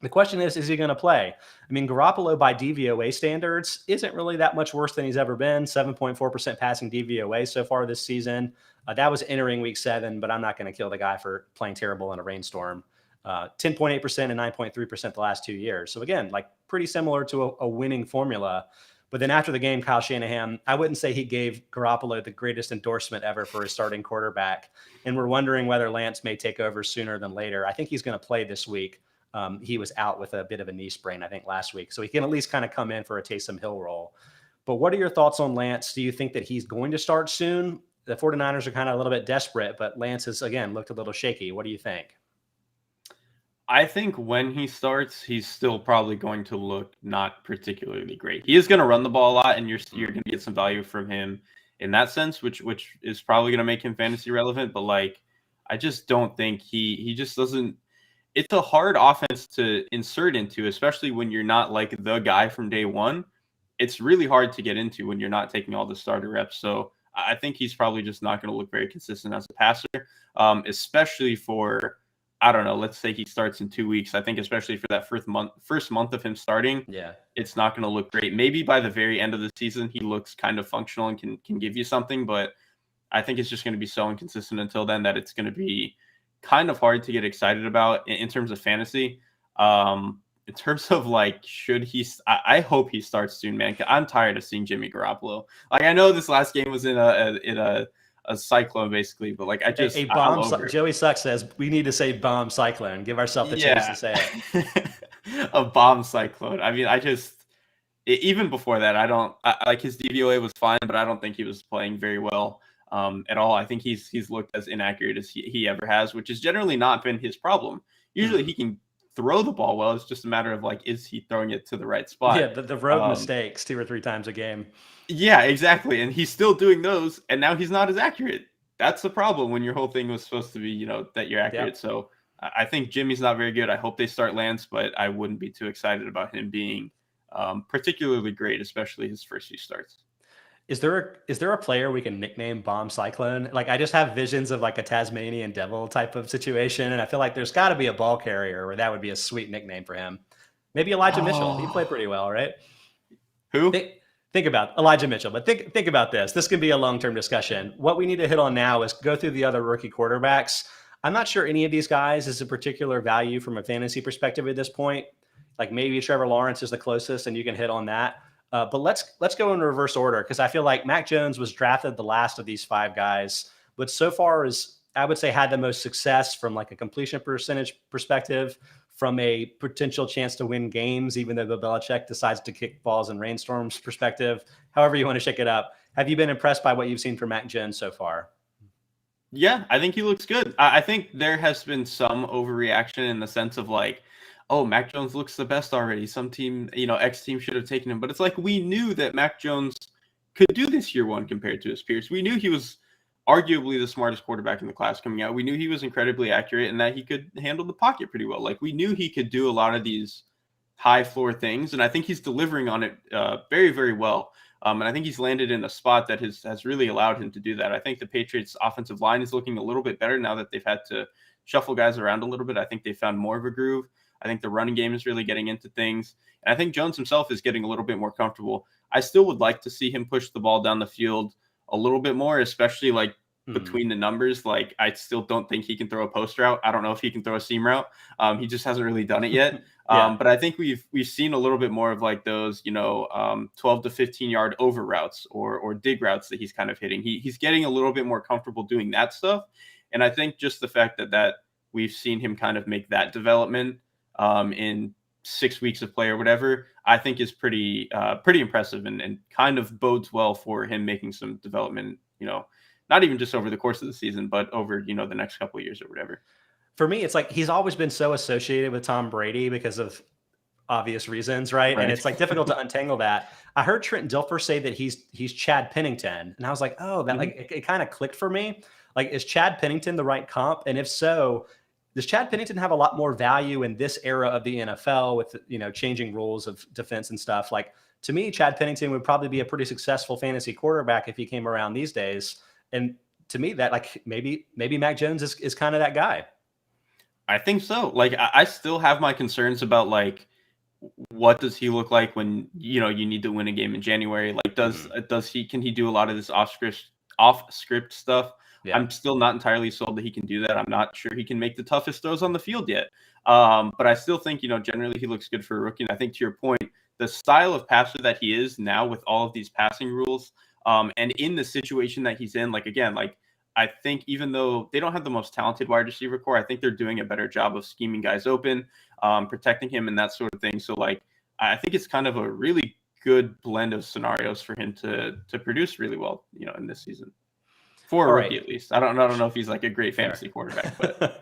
The question is he going to play? Garoppolo by DVOA standards isn't really that much worse than he's ever been. 7.4% passing DVOA so far this season. That was entering week 7, but I'm not going to kill the guy for playing terrible in a rainstorm. 10.8% and 9.3% the last 2 years. So again, like pretty similar to a winning formula. But then after the game, Kyle Shanahan, I wouldn't say he gave Garoppolo the greatest endorsement ever for his starting quarterback. And we're wondering whether Lance may take over sooner than later. I think he's going to play this week. He was out with a bit of a knee sprain, I think, last week. So he can at least kind of come in for a Taysom Hill role. But what are your thoughts on Lance? Do you think that he's going to start soon? The 49ers are kind of a little bit desperate, but Lance has, again, looked a little shaky. What do you think? I think when he starts, he's still probably going to look not particularly great. He is going to run the ball a lot, and you're going to get some value from him in that sense, which is probably going to make him fantasy relevant. But like, I just don't think he just doesn't. It's a hard offense to insert into, especially when you're not like the guy from day one. it's really hard to get into when you're not taking all the starter reps. So I think he's probably just not going to look very consistent as a passer, especially for, I don't know, let's say he starts in 2 weeks. I think especially for that first month of him starting, it's not going to look great. Maybe by the very end of the season, he looks kind of functional and can give you something, but I think it's just going to be so inconsistent until then that it's going to be kind of hard to get excited about in terms of fantasy. In terms of like, should he? I hope he starts soon, man. I'm tired of seeing Jimmy Garoppolo. Like, I know this last game was in a Cyclone basically, but like, a bomb. Joey Sucks says we need to say bomb Cyclone. Give ourselves the chance to say it. A bomb Cyclone. I mean, even before that, like his DVOA was fine, but I don't think he was playing very well at all. I think he's looked as inaccurate as he ever has, which has generally not been his problem. Usually he can throw the ball well. It's just a matter of like, is he throwing it to the right spot? Yeah, the road mistakes 2 or 3 times a game. Yeah, exactly. And he's still doing those, and now he's not as accurate. That's the problem when your whole thing was supposed to be, that you're accurate. Yep. So I think Jimmy's not very good. I hope they start Lance, but I wouldn't be too excited about him being particularly great, especially his first few starts. Is there a player we can nickname Bomb Cyclone? Like, I just have visions of like a Tasmanian devil type of situation, and I feel like there's got to be a ball carrier where that would be a sweet nickname for him. Maybe Elijah Mitchell. He played pretty well, right? Who? Think about Elijah Mitchell, but think about this. This can be a long-term discussion. What we need to hit on now is go through the other rookie quarterbacks. I'm not sure any of these guys is a particular value from a fantasy perspective at this point. Like maybe Trevor Lawrence is the closest, and you can hit on that. But let's go in reverse order, because I feel like Mac Jones was drafted the last of these 5 guys, but so far is, I would say, had the most success from like a completion percentage perspective, from a potential chance to win games, even though Bill Belichick decides to kick balls in rainstorms perspective. However you want to shake it up. Have you been impressed by what you've seen from Mac Jones so far? Yeah, I think he looks good. I think there has been some overreaction in the sense of like, oh, Mac Jones looks the best already. Some team, X team should have taken him. But it's like, we knew that Mac Jones could do this year 1 compared to his peers. We knew he was arguably the smartest quarterback in the class coming out. We knew he was incredibly accurate and that he could handle the pocket pretty well. Like, we knew he could do a lot of these high floor things. And I think he's delivering on it very, very well. And I think he's landed in a spot that has really allowed him to do that. I think the Patriots offensive line is looking a little bit better now that they've had to shuffle guys around a little bit. I think they found more of a groove. I think the running game is really getting into things. And I think Jones himself is getting a little bit more comfortable. I still would like to see him push the ball down the field a little bit more, especially like between the numbers. Like, I still don't think he can throw a post route. I don't know if he can throw a seam route. He just hasn't really done it yet. But I think we've seen a little bit more of like those, 12 to 15 yard over routes or dig routes that he's kind of hitting. He's getting a little bit more comfortable doing that stuff. And I think just the fact that we've seen him kind of make that development in 6 weeks of play or whatever, I think is pretty impressive and kind of bodes well for him making some development, not even just over the course of the season, but over, the next couple of years or whatever. For me, it's like he's always been so associated with Tom Brady because of obvious reasons, right? And it's like difficult to untangle that. I heard Trent Dilfer say that he's Chad Pennington, and I was like, oh, that like it kind of clicked for me. Like, is Chad Pennington the right comp? And if so, does Chad Pennington have a lot more value in this era of the NFL with, changing rules of defense and stuff? Like, to me, Chad Pennington would probably be a pretty successful fantasy quarterback if he came around these days. And to me, that like maybe Mac Jones is kind of that guy. I think so. Like, I still have my concerns about like, what does he look like when, you need to win a game in January? Like, can he do a lot of this off script stuff? Yeah. I'm still not entirely sold that he can do that. I'm not sure he can make the toughest throws on the field yet. But I still think, generally he looks good for a rookie. And I think to your point, the style of passer that he is now with all of these passing rules, and in the situation that he's in, like, again, like, I think even though they don't have the most talented wide receiver core, I think they're doing a better job of scheming guys open, protecting him and that sort of thing. So like, I think it's kind of a really good blend of scenarios for him to produce really well, in this season. For a rookie, at least. I don't know if he's like a great fantasy quarterback, but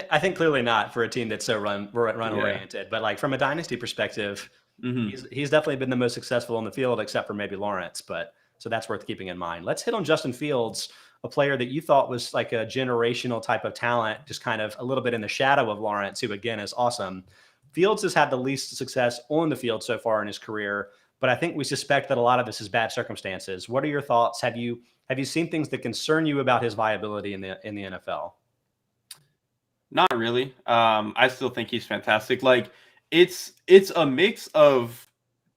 I think clearly not for a team that's so run oriented. But like from a dynasty perspective, he's definitely been the most successful on the field, except for maybe Lawrence. But so that's worth keeping in mind. Let's hit on Justin Fields, a player that you thought was like a generational type of talent, just kind of a little bit in the shadow of Lawrence, who again is awesome. Fields has had the least success on the field so far in his career, but I think we suspect that a lot of this is bad circumstances. What are your thoughts? Have you seen things that concern you about his viability in the NFL? Not really. I still think he's fantastic. Like it's a mix of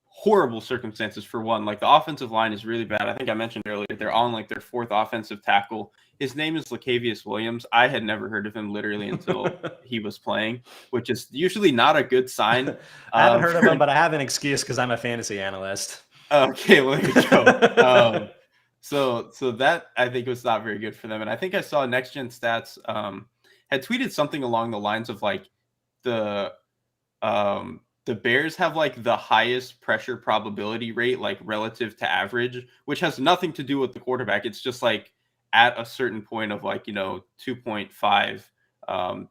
horrible circumstances for one. Like the offensive line is really bad. I think I mentioned earlier they're on like their fourth offensive tackle. His name is Latavius Williams. I had never heard of him literally until he was playing, which is usually not a good sign. I haven't heard of him, but I have an excuse because I'm a fantasy analyst. Okay, well, there you go. So that I think was not very good for them. And I think I saw Next Gen Stats had tweeted something along the lines of like the Bears have like the highest pressure probability rate, like relative to average, which has nothing to do with the quarterback. It's just like at a certain point of like, 2.5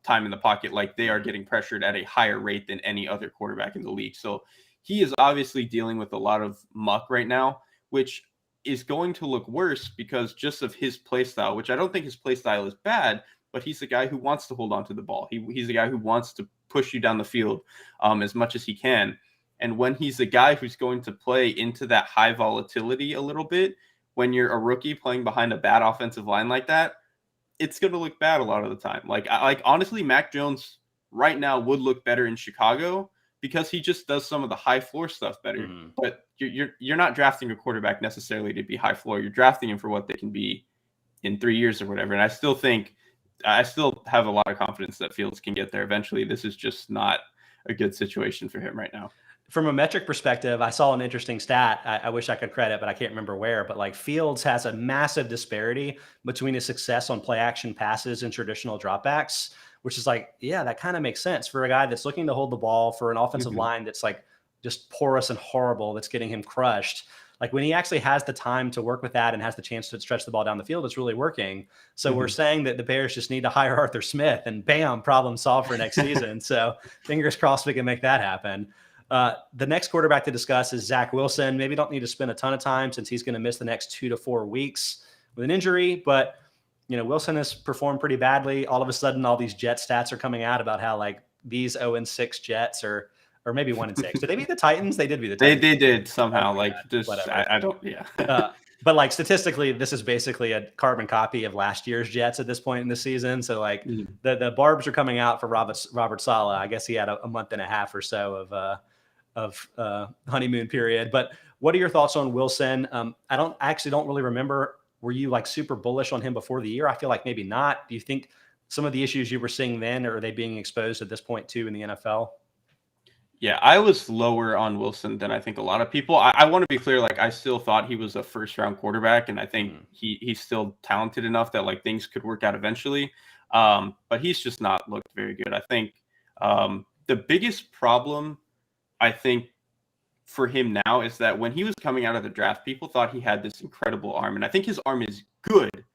time in the pocket, like they are getting pressured at a higher rate than any other quarterback in the league. So he is obviously dealing with a lot of muck right now, which is going to look worse because just of his play style, which I don't think his play style is bad, but he's a guy who wants to hold on to the ball. He's a guy who wants to push you down the field as much as he can. And when he's a guy who's going to play into that high volatility a little bit, when you're a rookie playing behind a bad offensive line like that, it's going to look bad a lot of the time. Like honestly, Mac Jones right now would look better in Chicago because he just does some of the high floor stuff better. Mm-hmm. But you're not drafting a quarterback necessarily to be high floor. You're drafting him for what they can be in 3 years or whatever. And I still have a lot of confidence that Fields can get there eventually. This is just not a good situation for him right now. From a metric perspective, I saw an interesting stat. I wish I could credit, but I can't remember where. But like Fields has a massive disparity between his success on play action passes and traditional dropbacks, which is like, yeah, that kind of makes sense for a guy that's looking to hold the ball for an offensive line that's like just porous and horrible, that's getting him crushed. Like when he actually has the time to work with that and has the chance to stretch the ball down the field, it's really working. So we're saying that the Bears just need to hire Arthur Smith and bam, problem solved for next season. So fingers crossed we can make that happen. The next quarterback to discuss is Zach Wilson. Maybe don't need to spend a ton of time since he's going to miss the next 2 to 4 weeks with an injury, but Wilson has performed pretty badly. All of a sudden, all these Jet stats are coming out about how like these 0-6 Jets or maybe 1-6. Did they beat the Titans? They did beat the Titans. They did somehow. I don't. Yeah. But like statistically, this is basically a carbon copy of last year's Jets at this point in the season. So like the barbs are coming out for Robert Saleh. I guess he had a month and a half or so of honeymoon period. But what are your thoughts on Wilson? I don't really remember. Were you like super bullish on him before the year? I feel like maybe not. Do you think some of the issues you were seeing then, or are they being exposed at this point too in the NFL? Yeah, I was lower on Wilson than I think a lot of people. I want to be clear, like I still thought he was a first-round quarterback, and I think he's still talented enough that like things could work out eventually. But he's just not looked very good. I think the biggest problem, I think, for him now is that when he was coming out of the draft, people thought he had this incredible arm, and I think his arm is good,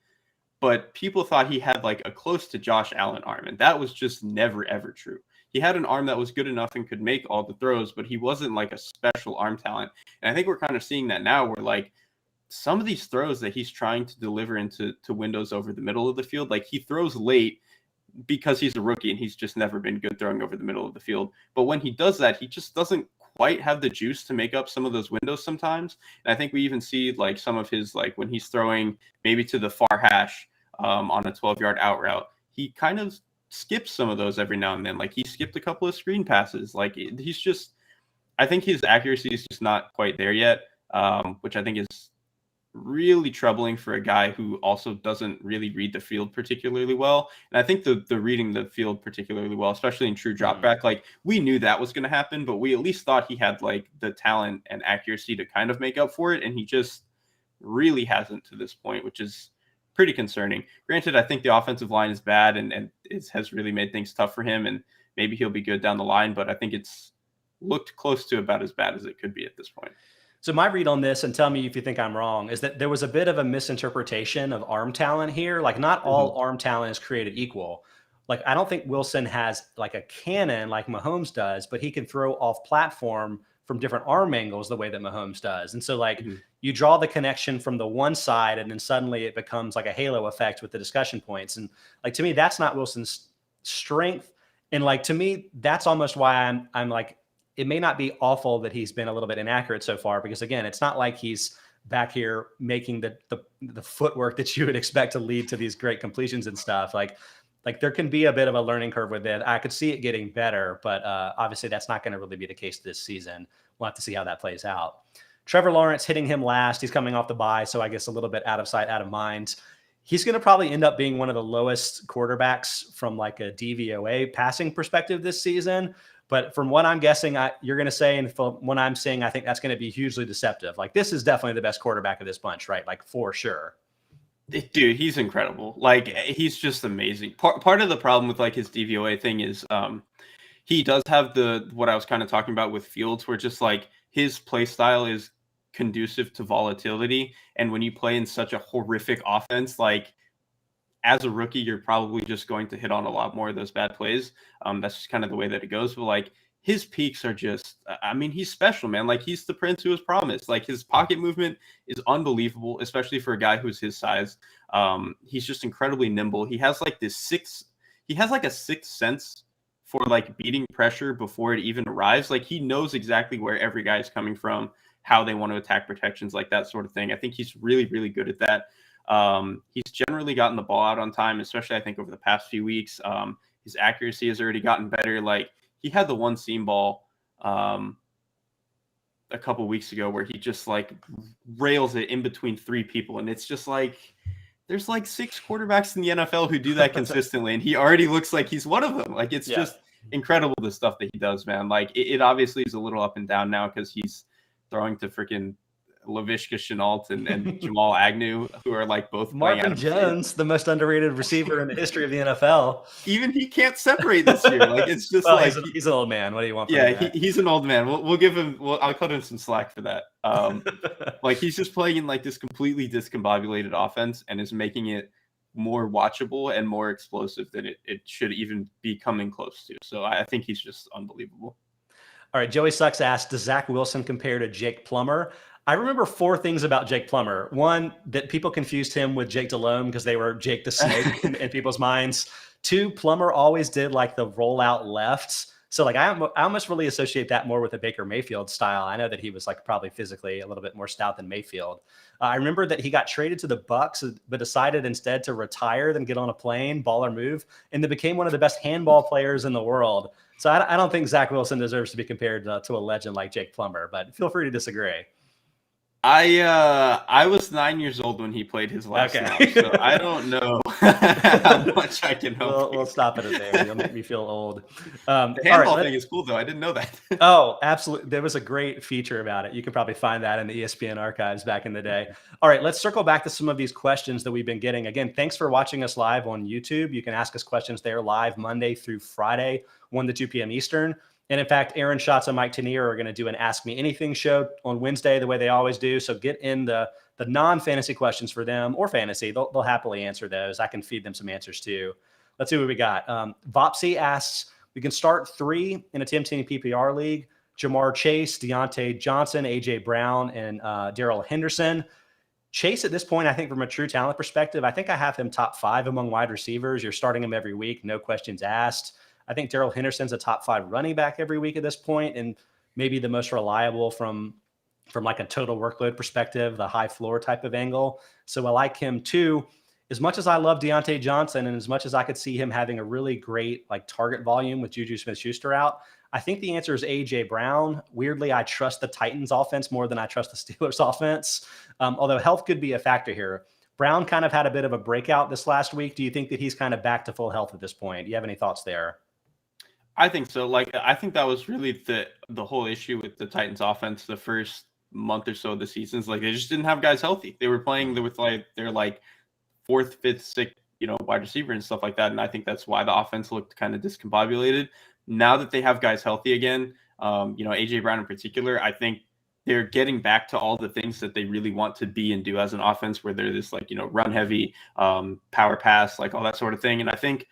but people thought he had like a close to Josh Allen arm, and that was just never ever true. He had an arm that was good enough and could make all the throws, but he wasn't like a special arm talent. And I think we're kind of seeing that now where like some of these throws that he's trying to deliver into windows over the middle of the field, like he throws late because he's a rookie and he's just never been good throwing over the middle of the field. But when he does that, he just doesn't quite have the juice to make up some of those windows sometimes. And I think we even see like some of his, like when he's throwing maybe to the far hash on a 12-yard out route, he kind of skips some of those every now and then. Like he skipped a couple of screen passes. Like he's just, I think his accuracy is just not quite there yet, which I think is really troubling for a guy who also doesn't really read the field particularly well. And I think the reading the field particularly well, especially in true drop back, like we knew that was going to happen, but we at least thought he had like the talent and accuracy to kind of make up for it. And he just really hasn't to this point, which is pretty concerning. Granted, I think the offensive line is bad and it has really made things tough for him, and maybe he'll be good down the line, but I think it's looked close to about as bad as it could be at this point. So my read on this, and tell me if you think I'm wrong, is that there was a bit of a misinterpretation of arm talent here. Like not all arm talent is created equal. Like I don't think Wilson has like a cannon like Mahomes does, but he can throw off platform from different arm angles the way that Mahomes does. And so like you draw the connection from the one side and then suddenly it becomes like a halo effect with the discussion points. And like, to me, that's not Wilson's strength. And like, to me, that's almost why I'm like it may not be awful that he's been a little bit inaccurate so far, because again, it's not like he's back here making the footwork that you would expect to lead to these great completions and stuff. Like there can be a bit of a learning curve with it. I could see it getting better, but obviously that's not going to really be the case this season. We'll have to see how that plays out. Trevor Lawrence hitting him last. He's coming off the bye, so I guess a little bit out of sight, out of mind. He's going to probably end up being one of the lowest quarterbacks from like a DVOA passing perspective this season. But from what I'm guessing, you're going to say, and from what I'm saying, I think that's going to be hugely deceptive. Like, this is definitely the best quarterback of this bunch, right? Like, for sure. Dude, he's incredible. Like, he's just amazing. Part of the problem with like his DVOA thing is he does have what I was kind of talking about with Fields, where just like his play style is conducive to volatility. And when you play in such a horrific offense, like as a rookie, you're probably just going to hit on a lot more of those bad plays. That's just kind of the way that it goes. But like his peaks are just, I mean, he's special, man. Like he's the prince who was promised. Like his pocket movement is unbelievable, especially for a guy who's his size. He's just incredibly nimble. He has like a sixth sense for like beating pressure before it even arrives. Like he knows exactly where every guy is coming from, how they want to attack protections, like that sort of thing. I think he's really, really good at that. He's generally gotten the ball out on time, especially I think over the past few weeks. His accuracy has already gotten better. Like he had the one seam ball a couple weeks ago where he just like rails it in between three people. And it's just like, there's like 6 quarterbacks in the NFL who do that consistently. And he already looks like he's one of them. Like it's just incredible, the stuff that he does, man. Like it obviously is a little up and down now because he's throwing to freaking Laviska Shenault and Jamal Agnew, who are like both Marvin Jones, the most underrated receiver in the history of the NFL. Even he can't separate this year. Like it's just like he's an old man. What do you want from him? He's an old man. We'll give him. I'll cut him some slack for that. Like he's just playing in like this completely discombobulated offense and is making it more watchable and more explosive than it should even be coming close to. So I think he's just unbelievable. All right, Joey Sucks asked, does Zach Wilson compare to Jake Plummer? I remember 4 things about Jake Plummer. One, that people confused him with Jake Delhomme because they were Jake the Snake in people's minds. 2, Plummer always did like the rollout lefts. So like I almost really associate that more with a Baker Mayfield style. I know that he was like probably physically a little bit more stout than Mayfield. I remember that he got traded to the Bucks, but decided instead to retire than get on a plane, ball or move, and then became one of the best handball players in the world. So I don't think Zach Wilson deserves to be compared to a legend like Jake Plummer, but feel free to disagree. I was 9 years old when he played his last snap, so I don't know how much I can help. We'll stop it there. You'll make me feel old. The handball thing is cool, though. I didn't know that. Oh, absolutely. There was a great feature about it. You can probably find that in the ESPN archives back in the day. All right, let's circle back to some of these questions that we've been getting. Again, thanks for watching us live on YouTube. You can ask us questions there live Monday through Friday, 1 to 2 p.m. Eastern. And in fact, Aaron Schatz and Mike Tanier are going to do an Ask Me Anything show on Wednesday, the way they always do. So get in the non-fantasy questions for them, or fantasy. They'll happily answer those. I can feed them some answers too. Let's see what we got. Vopsy asks, we can start 3 in a Team PPR league: Jamar Chase, Deontay Johnson, AJ Brown, and Darrell Henderson. Chase at this point, I think from a true talent perspective, I think I have him top 5 among wide receivers. You're starting him every week, no questions asked. I think Darrell Henderson's a top 5 running back every week at this point, and maybe the most reliable from like a total workload perspective, the high floor type of angle. So I like him too. As much as I love Deontay Johnson, and as much as I could see him having a really great like target volume with JuJu Smith-Schuster out, I think the answer is AJ Brown. Weirdly, I trust the Titans offense more than I trust the Steelers offense. Although health could be a factor here. Brown kind of had a bit of a breakout this last week. Do you think that he's kind of back to full health at this point? Do you have any thoughts there? I think so. Like, I think that was really the whole issue with the Titans offense the first month or so of the season. Is like they just didn't have guys healthy. They were playing with like their like 4th, 5th, 6th, wide receiver and stuff like that. And I think that's why the offense looked kind of discombobulated. Now that they have guys healthy again, AJ Brown in particular, I think they're getting back to all the things that they really want to be and do as an offense, where they're this like, run heavy, power pass, like all that sort of thing. And I think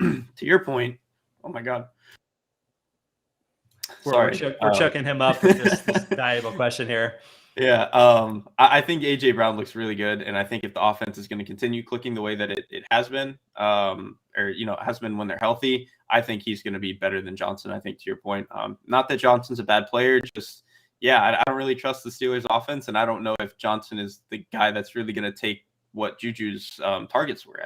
to your point, oh my God. We're chucking him up with this valuable question here. Yeah, I think AJ Brown looks really good, and I think if the offense is going to continue clicking the way that it has been, or has been when they're healthy, I think he's going to be better than Johnson. I think to your point, not that Johnson's a bad player, just I don't really trust the Steelers' offense, and I don't know if Johnson is the guy that's really going to take what JuJu's targets were.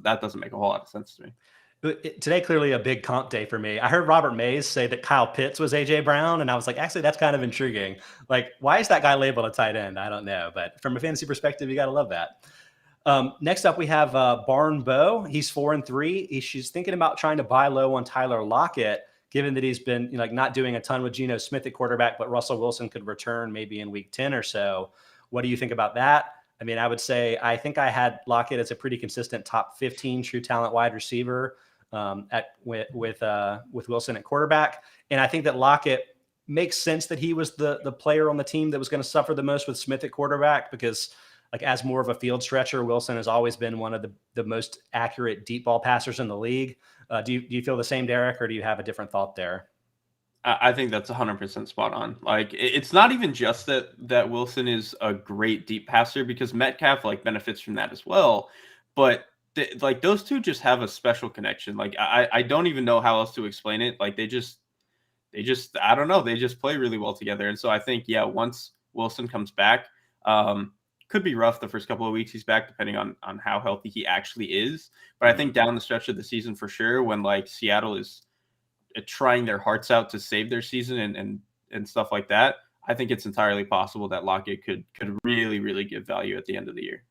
That doesn't make a whole lot of sense to me. Today, clearly a big comp day for me. I heard Robert Mays say that Kyle Pitts was AJ Brown, and I was like, actually, that's kind of intriguing. Like, why is that guy labeled a tight end? I don't know, but from a fantasy perspective, you got to love that. Next up, we have Barn Bo. He's 4-3. She's thinking about trying to buy low on Tyler Lockett, given that he's been not doing a ton with Geno Smith at quarterback, but Russell Wilson could return maybe in week 10 or so. What do you think about that? I mean, I would say I think I had Lockett as a pretty consistent top 15 true talent wide receiver with Wilson at quarterback. And I think that Lockett makes sense that he was the player on the team that was going to suffer the most with Smith at quarterback, because as more of a field stretcher, Wilson has always been one of the most accurate deep ball passers in the league. Do you feel the same, Derek, or do you have a different thought there? I think that's 100% spot on. It's not even just that Wilson is a great deep passer, because Metcalf benefits from that as well. But those two just have a special connection. I don't even know how else to explain it. They just I don't know. They just play really well together. And so I think, once Wilson comes back, could be rough the first couple of weeks he's back, depending on how healthy he actually is. But I think down the stretch of the season for sure, when Seattle is trying their hearts out to save their season and stuff like that, I think it's entirely possible that Lockett could really, really give value at the end of the year.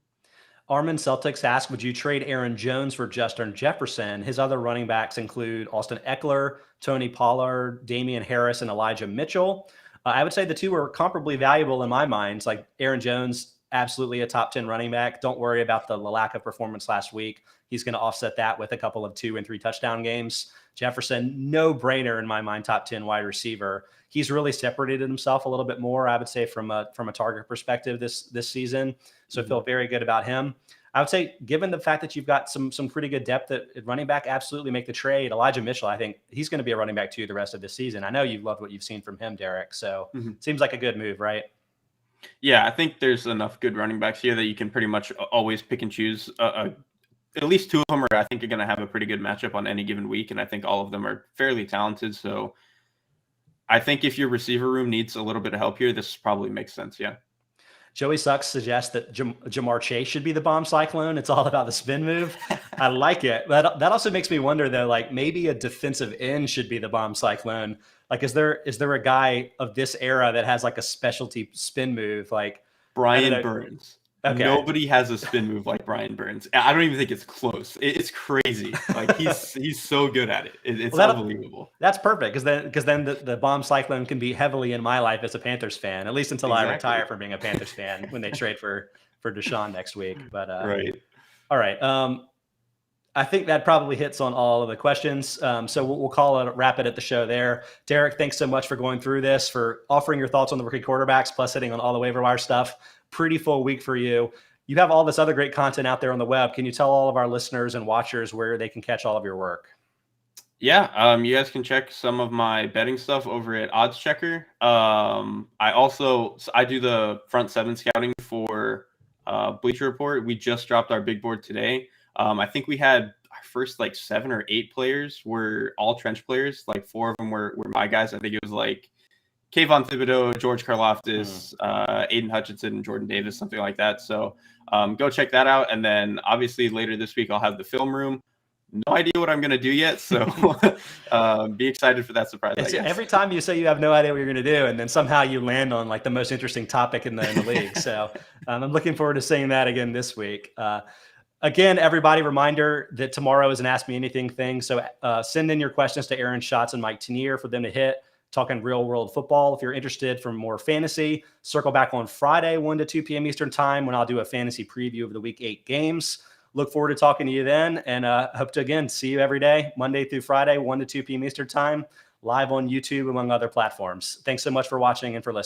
Armin Celtics asked, would you trade Aaron Jones for Justin Jefferson? His other running backs include Austin Eckler, Tony Pollard, Damian Harris, and Elijah Mitchell. I would say the two are comparably valuable in my mind. Aaron Jones, absolutely a top 10 running back. Don't worry about the lack of performance last week. He's going to offset that with a couple of 2 and 3 touchdown games. Jefferson, no brainer in my mind, top 10 wide receiver. He's really separated himself a little bit more, I would say, from a target perspective this season. So I feel very good about him. I would say, given the fact that you've got some pretty good depth at running back, absolutely make the trade. Elijah Mitchell, I think he's going to be a running back too the rest of the season. I know you've loved what you've seen from him, Derek. So it seems like a good move, right? Yeah, I think there's enough good running backs here that you can pretty much always pick and choose. At least 2 of them I think are going to have a pretty good matchup on any given week, and I think all of them are fairly talented. So I think if your receiver room needs a little bit of help here, this probably makes sense. Yeah. Joey Sucks suggests that Jamar Chase should be the bomb cyclone. It's all about the spin move. I like it. That also makes me wonder, though, maybe a defensive end should be the bomb cyclone. Is there a guy of this era that has a specialty spin move? Brian Burns. Okay. Nobody has a spin move like Brian Burns. I don't even think it's close. It's crazy. He's so good at it. It's unbelievable. That's perfect, because then the bomb cyclone can be heavily in my life as a Panthers fan, at least until I retire from being a Panthers fan when they trade for Deshaun next week. But right. All right. I think that probably hits on all of the questions. So we'll wrap it at the show there. Derek, thanks so much for going through this, for offering your thoughts on the rookie quarterbacks, plus hitting on all the waiver wire stuff. Pretty full week for you. You have all this other great content out there on the web. Can you tell all of our listeners and watchers where they can catch all of your work? Yeah, you guys can check some of my betting stuff over at Odds Checker. I do the front 7 scouting for Bleacher Report. We just dropped our big board today. I think we had our first 7 or 8 players were all trench players. 4 of them were my guys. I think it was Kayvon Thibodeau, George Karlaftis, Aiden Hutchinson, and Jordan Davis, something like that. So go check that out. And then obviously later this week, I'll have the film room. No idea what I'm going to do yet. So be excited for that surprise. I guess. Every time you say you have no idea what you're going to do, and then somehow you land on the most interesting topic in the league. So I'm looking forward to seeing that again this week. Again, everybody, reminder that tomorrow is an Ask Me Anything thing. So send in your questions to Aaron Schatz and Mike Tenier for them to hit. Talking real world football. If you're interested for more fantasy, circle back on Friday, 1 to 2 p.m. Eastern time, when I'll do a fantasy preview of the week 8 games. Look forward to talking to you then, and hope to, again, see you every day, Monday through Friday, 1 to 2 p.m. Eastern time, live on YouTube, among other platforms. Thanks so much for watching and for listening.